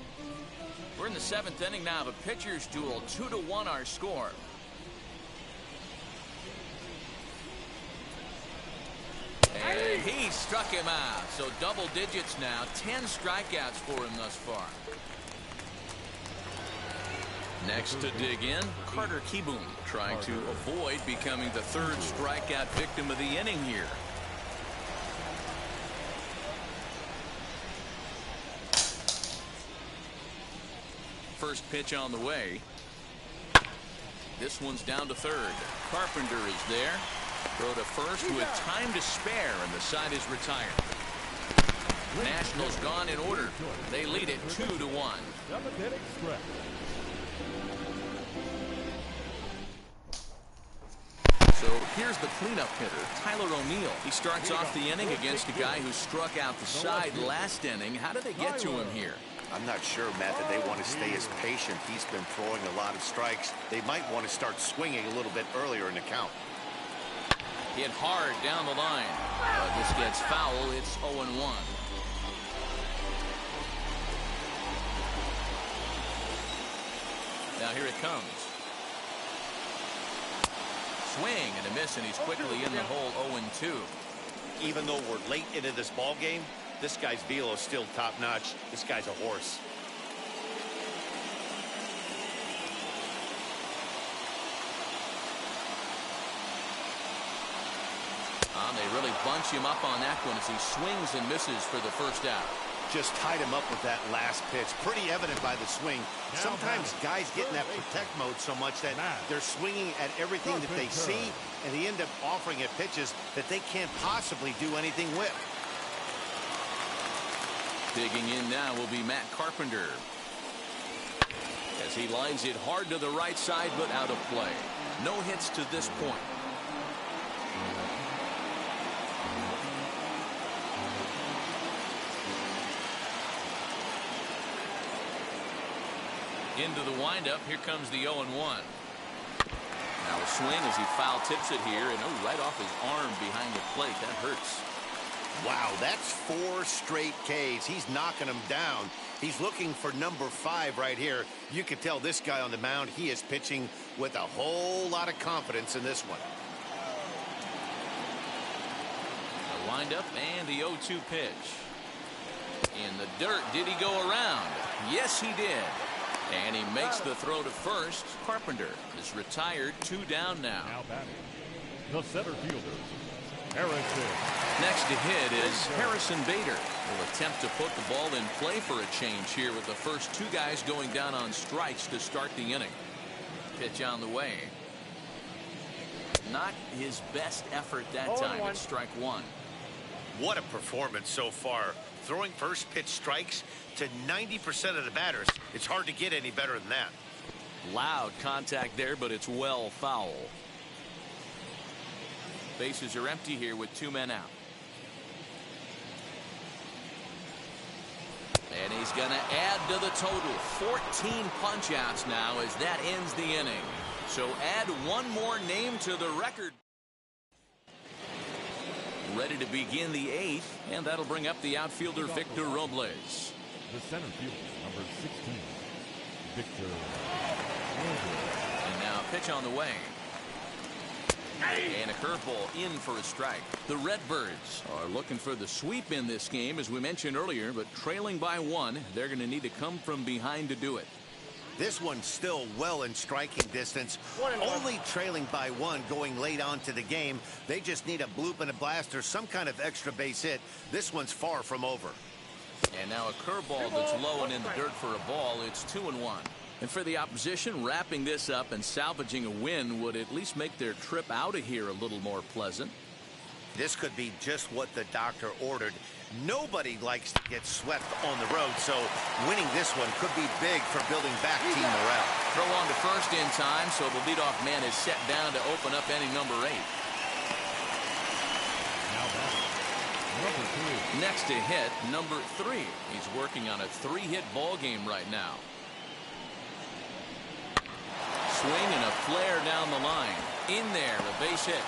We're in the 7th inning now of a pitcher's duel. 2-1 our score. And he struck him out. So double digits now. 10 strikeouts for him thus far. Next to dig in, Carter Kieboom, trying to avoid becoming the 3rd strikeout victim of the inning here. First pitch on the way. This one's down to 3rd. Carpenter is there. Throw to first with time to spare, and the side is retired. Nationals gone in order. They lead it 2-1. So here's the cleanup hitter, Tyler O'Neill. He starts off the inning against a guy who struck out the side last inning. How did they get to him here? I'm not sure, Matt, that they want to stay as patient. He's been throwing a lot of strikes. They might want to start swinging a little bit earlier in the count. Hit hard down the line. This gets foul. It's 0-1. Now here it comes. Swing and a miss, and he's quickly in the hole. 0-2. Even though we're late into this ball game, this guy's velo is still top-notch. This guy's a horse. They really bunch him up on that one as he swings and misses for the first out. Just tied him up with that last pitch. Pretty evident by the swing. Sometimes guys get in that protect mode so much that they're swinging at everything that they see, and they end up offering at pitches that they can't possibly do anything with. Digging in now will be Matt Carpenter, as he lines it hard to the right side, but out of play. No hits to this point. Into the windup. Here comes the 0-1. Now a swing as he foul tips it here, and right off his arm behind the plate. That hurts. Wow, that's 4 straight Ks. He's knocking them down. He's looking for number 5 right here. You can tell this guy on the mound, he is pitching with a whole lot of confidence in this one. The windup and the 0-2 pitch. In the dirt. Did he go around? Yes, he did. And he makes the throw to first. Carpenter is retired. 2 down now. Now batting, the center fielder, Harrison. Next to hit is Harrison Bader. Will attempt to put the ball in play for a change here with the first 2 guys going down on strikes to start the inning. Pitch on the way. Not his best effort that time. It's strike 1. What a performance so far. Throwing first pitch strikes to 90% of the batters. It's hard to get any better than that. Loud contact there, but it's well foul. Bases are empty here with 2 men out. And he He's going to add to the total. 14 punch-outs now as that ends the inning. So add one more name to the record. Ready to begin the 8th, and that'll bring up the outfielder Victor Robles. The center fielder, number 16, Victor Robles. And now pitch on the way. And a curveball in for a strike. The Redbirds are looking for the sweep in this game, as we mentioned earlier, but trailing by 1, they're going to need to come from behind to do it. This one's still well in striking distance. Only trailing by 1 going late on to the game. They just need a bloop and a blast or some kind of extra base hit. This one's far from over. And now a curveball that's low and in the dirt for a ball. It's 2-1. And for the opposition, wrapping this up and salvaging a win would at least make their trip out of here a little more pleasant. This could be just what the doctor ordered. Nobody likes to get swept on the road, so winning this one could be big for building back team morale. Throw on to first in time, so the leadoff man is set down to open up inning number 8. Now batting, number 3. Next to hit, number 3. He's working on a 3-hit ball game right now. Swing and a flare down the line. In there, a base hit.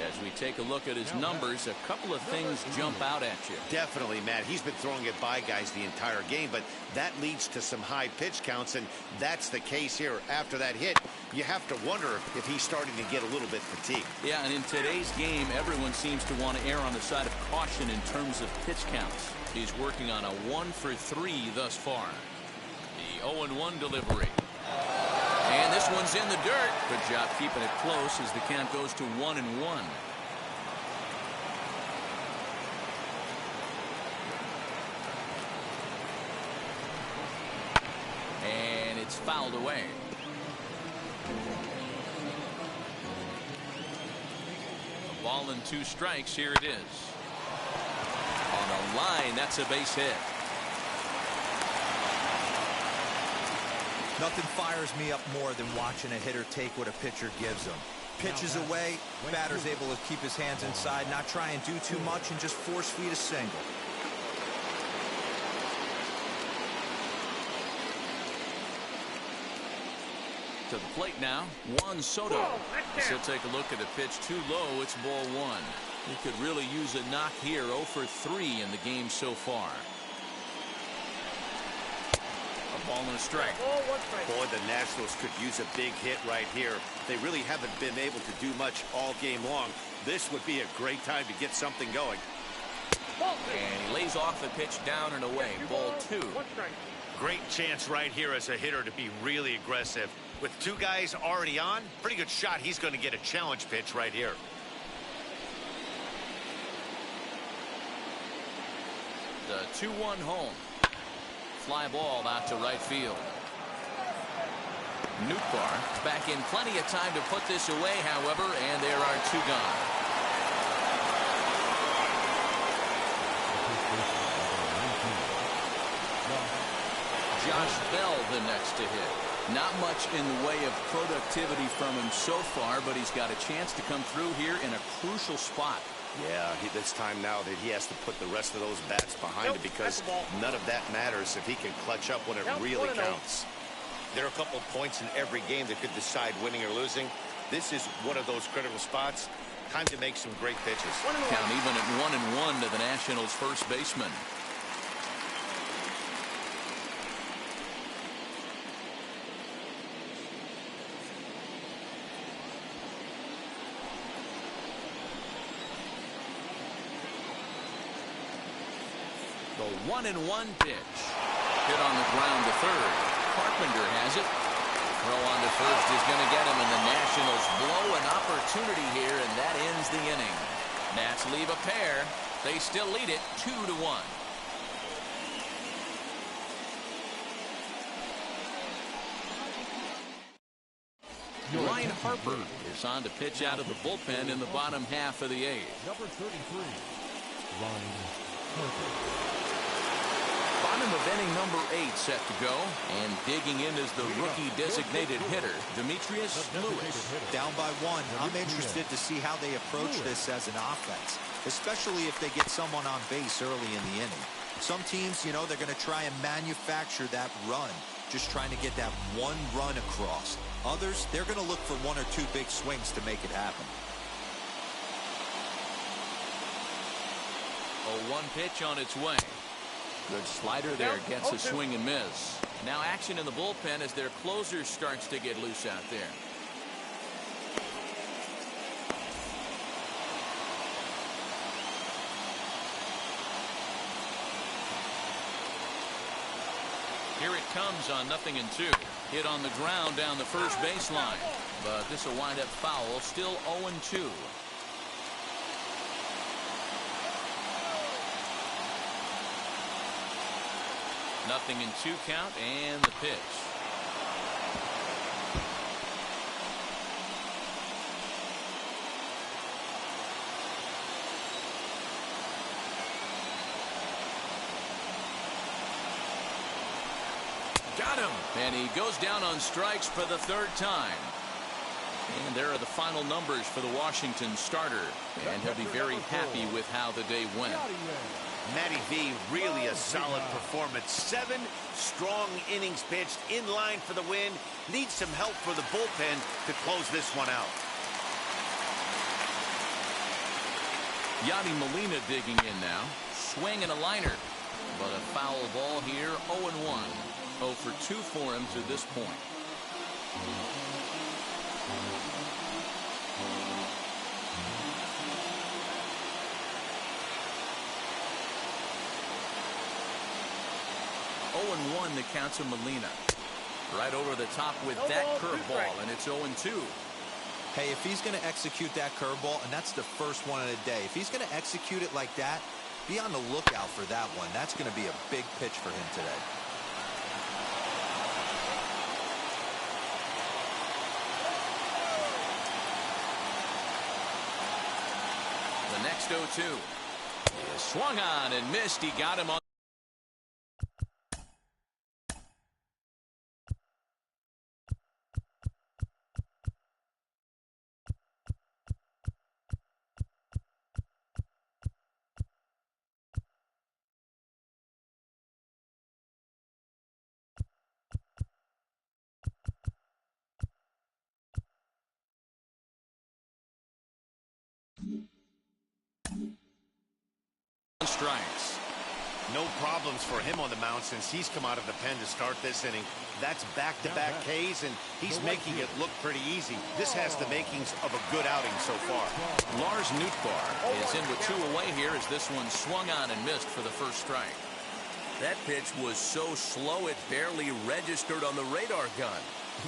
As we take a look at his numbers, a couple of things jump out at you. Definitely, Matt. He's been throwing it by guys the entire game, but that leads to some high pitch counts, and that's the case here. After that hit, you have to wonder if he's starting to get a little bit fatigued. Yeah, and in today's game, everyone seems to want to err on the side of caution in terms of pitch counts. He's working on a 1 for 3 thus far. The 0-1 delivery. And this one's in the dirt. Good job keeping it close as the count goes to 1-1. And it's fouled away. A ball and 2 strikes. Here it is. On a line, that's a base hit. Nothing fires me up more than watching a hitter take what a pitcher gives him. Pitches away, batter's able to keep his hands inside, not try and do too much, and just force feed a single. To the plate now, Juan Soto. He'll take a look at a pitch too low. It's ball 1. He could really use a knock here. 0 for 3 in the game so far. A ball and a strike. Boy, the Nationals could use a big hit right here. They really haven't been able to do much all game long. This would be a great time to get something going. And he lays off the pitch down and away. Ball 2. Great chance right here as a hitter to be really aggressive. With 2 guys already on, pretty good shot he's going to get a challenge pitch right here. The 2-1 home. Fly ball out to right field. Nootbaar back in plenty of time to put this away, however, and there are 2 gone. Josh Bell the next to hit. Not much in the way of productivity from him so far, but he's got a chance to come through here in a crucial spot. Yeah, it's time now that he has to put the rest of those bats behind it, because none of that matters if he can clutch up when it really counts. There are a couple of points in every game that could decide winning or losing. This is one of those critical spots. Time to make some great pitches. Count even at 1-1 to the Nationals' first baseman. The 1-1 pitch. Hit on the ground to third. Carpenter has it. Throw on to first is going to get him, and the Nationals blow an opportunity here, and that ends the inning. Nats leave a pair. They still lead it 2-1. Ryan Harper is on to pitch out of the bullpen in the bottom half of the 8th. Number 33, Ryan Harper. Bottom of inning number 8 set to go, and digging in is the rookie designated hitter, Demetrius Lewis. Down by 1. I'm interested to see how they approach this as an offense. especially if they get someone on base early in the inning. Some teams, you know, they're going to try and manufacture that run, just trying to get that one run across. Others, they're going to look for one or two big swings to make it happen. A 1 pitch on its way. Good slider there, gets a swing and miss. Now action in the bullpen as their closer starts to get loose out there. Here it comes on 0-2. Hit on the ground down the first baseline. But this will wind up foul. Still 0-2. Nothing in 2 count and the pitch. Got him. And he goes down on strikes for the 3rd time. And there are the final numbers for the Washington starter. And he'll be very happy with how the day went. Matty V, really a solid performance. 7 strong innings pitched, in line for the win. Needs some help for the bullpen to close this one out. Yadier Molina digging in now. Swing and a liner. But a foul ball here, 0-1. 0 for 2 for him to this point. And 1 the count to Molina. Right over the top with that curveball, and it's 0-2. Hey, if he's going to execute that curveball, and that's the first one of the day, if he's going to execute it like that, be on the lookout for that one. That's going to be a big pitch for him today. The next 0-2. He swung on and missed. He got him on. Strikes. No problems for him on the mound since he's come out of the pen to start this inning. That's back-to-back Ks, and he's making it look pretty easy. This has the makings of a good outing so far. Lars Nootbaar is in with 2 away here as this one swung on and missed for the first strike. That pitch was so slow it barely registered on the radar gun.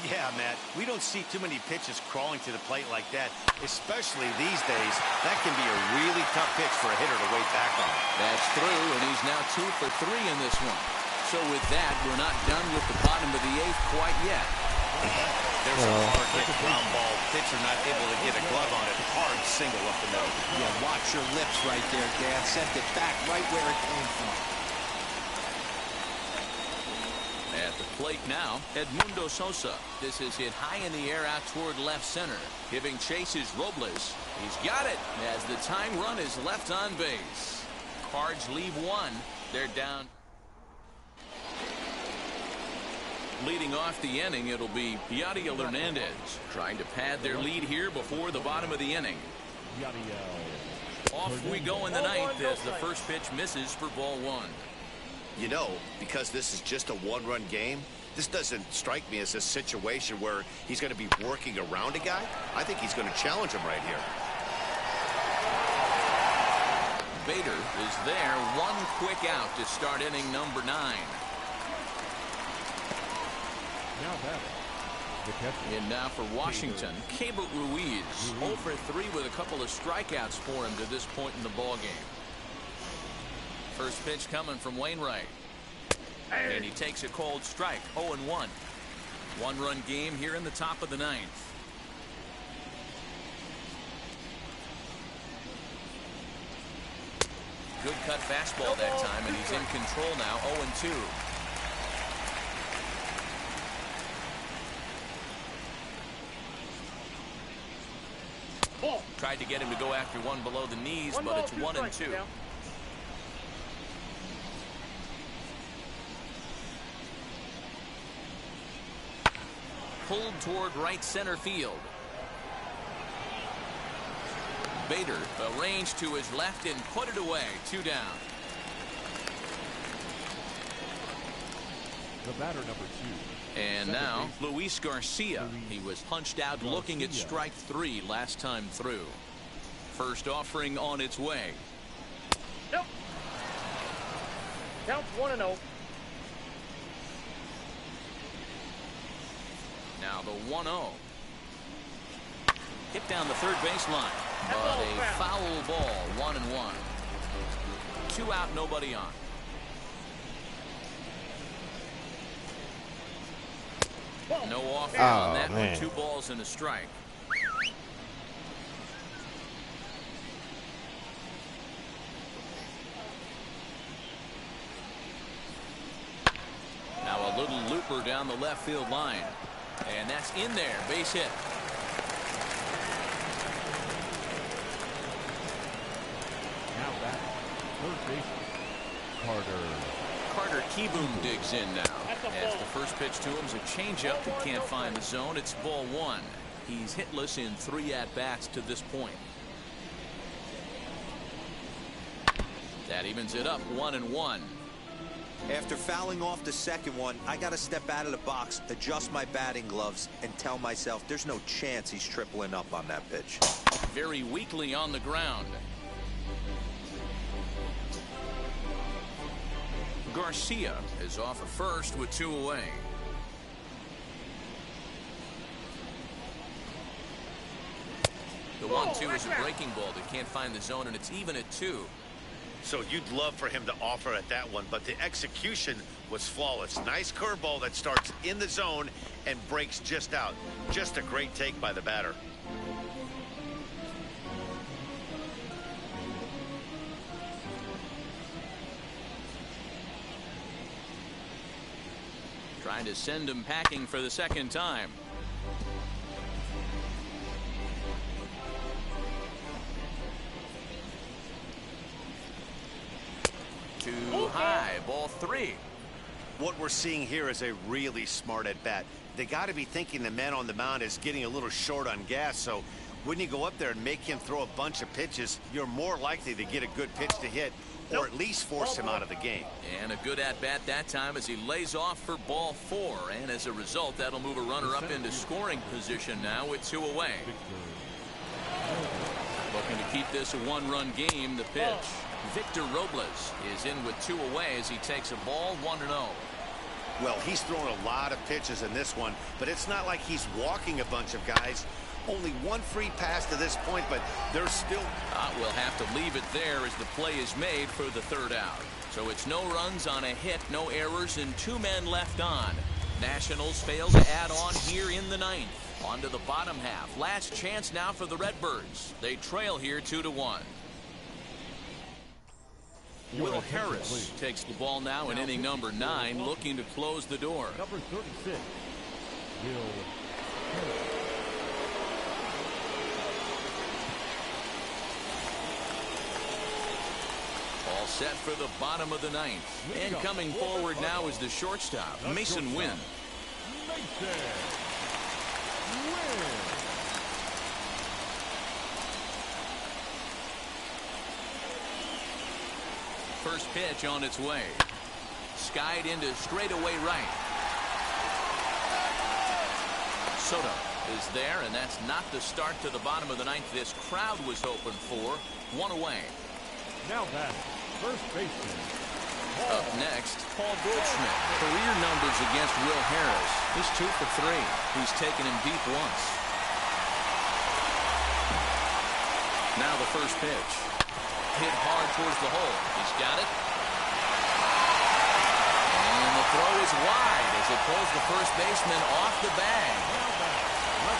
Yeah, Matt, we don't see too many pitches crawling to the plate like that, especially these days. That can be a really tough pitch for a hitter to wait back on. That's through, and he's now 2 for 3 in this one. So with that, we're not done with the bottom of the 8th quite yet. There's a hard hit ground ball. Pitcher not able to get a glove on it. Hard single up the middle. Yeah, watch your lips right there, Dan. Sent it back right where it came from. At the plate now, Edmundo Sosa. This is hit high in the air out toward left center. Giving chase is Robles. He's got it as the tying run is left on base. Cards leave 1. They're down. Leading off the inning, it'll be Yadier Molina trying to pad their lead here before the bottom of the inning. Off we go in the 9th as the first pitch misses for ball 1. You know, because this is just a 1-run game, this doesn't strike me as a situation where he's going to be working around a guy. I think he's going to challenge him right here. Bader is there. 1 quick out to start inning number 9. Now batting, the catcher. And now for Washington, Keibert Ruiz. 0 for 3 with a couple of strikeouts for him to this point in the ball game. First pitch coming from Wainwright. And he takes a cold strike. 0-1. 1-run game here in the top of the 9th. Good cut fastball that time, and he's in control now. 0-2. Tried to get him to go after one below the knees, but it's 1-2. Pulled toward right center field. Bader arranged to his left and put it away. 2 down. The batter, number 2. And now Luis Garcia. He was punched out looking at strike 3 last time through. First offering on its way. Nope. Counts 1-0. Now the 1-0. Hit down the third baseline, but a foul ball. 1-1. 2 out, nobody on. No offer on that one. 2 balls and a strike. Now a little looper down the left field line. And that's in there. Base hit. Now back. Third baseman. Carter Kieboom digs in now. As the first pitch to him is a changeup that can't find the zone. It's ball 1. He's hitless in 3 at-bats to this point. That evens it up 1-1. After fouling off the second one, I got to step out of the box, adjust my batting gloves, and tell myself there's no chance he's tripling up on that pitch. Very weakly on the ground. Garcia is off at first with 2 away. The 1-2 is a breaking ball that can't find the zone, and it's even at 2. So you'd love for him to offer at that one, but the execution was flawless. Nice curveball that starts in the zone and breaks just out. Just a great take by the batter. Trying to send him packing for the second time. Too high. Ball 3. What we're seeing here is a really smart at bat. They got to be thinking the man on the mound is getting a little short on gas, so when you go up there and make him throw a bunch of pitches, you're more likely to get a good pitch to hit, or at least force him out of the game. And a good at-bat that time as he lays off for ball 4. And as a result, that'll move a runner up into scoring position now with 2 away. Looking to keep this a 1-run game. The pitch. Victor Robles is in with 2 away as he takes a ball. 1-0. Well, he's thrown a lot of pitches in this one, but it's not like he's walking a bunch of guys. Only 1 free pass to this point, but there's still... We'll have to leave it there as the play is made for the 3rd out. So it's no runs on a hit, no errors, and 2 men left on. Nationals fail to add on here in the 9th. On to the bottom half. Last chance now for the Redbirds. They trail here 2-1. Will Harris takes the ball now in inning number 9, looking to close the door. Number 36, Will Harris. All set for the bottom of the 9th. And coming forward now is the shortstop, Mason Wynn. First pitch on its way. Skied into straightaway right. Soto is there, and that's not the start to the bottom of the 9th this crowd was hoping for. 1 away. Now back, first baseman. Up next, Paul Goldschmidt. Career numbers against Will Harris. He's 2 for 3. He's taken him deep once. Now the first pitch. Hit hard towards the hole. He's got it. And the throw is wide as it pulls the first baseman off the bag.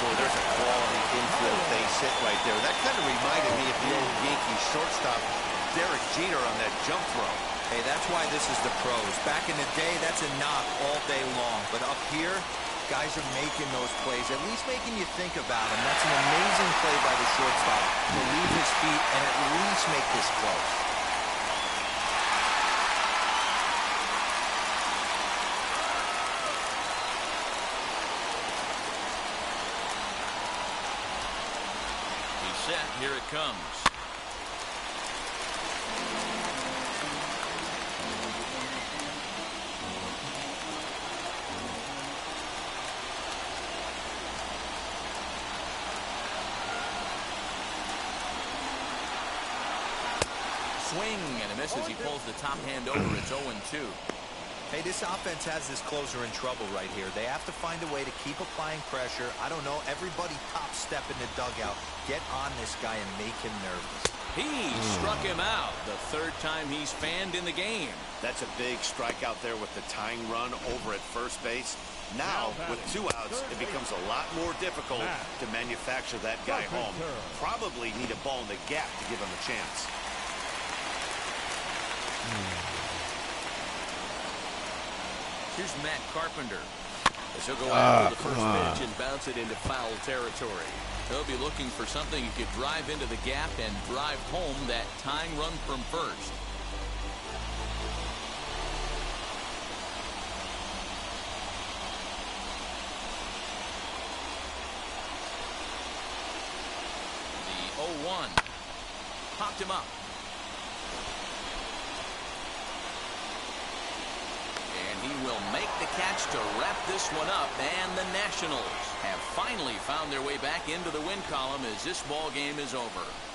Boy, there's a quality infield base hit right there. That kind of reminded me of the old Yankees shortstop, Derek Jeter, on that jump throw. Hey, that's why this is the pros. Back in the day, that's a knock all day long. But up here, Guys are making those plays, at least making you think about them. That's an amazing play by the shortstop to leave his feet and at least make this close. He's set. Here it comes. Swing and a miss as he pulls the top hand over. It's 0-2. Hey, this offense has this closer in trouble right here. They have to find a way to keep applying pressure. I don't know, everybody top step in the dugout. Get on this guy and make him nervous. He struck him out. The third time he's fanned in the game. That's a big strikeout there with the tying run over at first base. Now, with 2 outs, it becomes a lot more difficult to manufacture that guy home. Probably need a ball in the gap to give him a chance. Here's Matt Carpenter. As he'll go after the first pitch and bounce it into foul territory. He'll be looking for something he could drive into the gap and drive home that tying run from first. The 0-1. Popped him up. He will make the catch to wrap this one up, and the Nationals have finally found their way back into the win column as this ball game is over.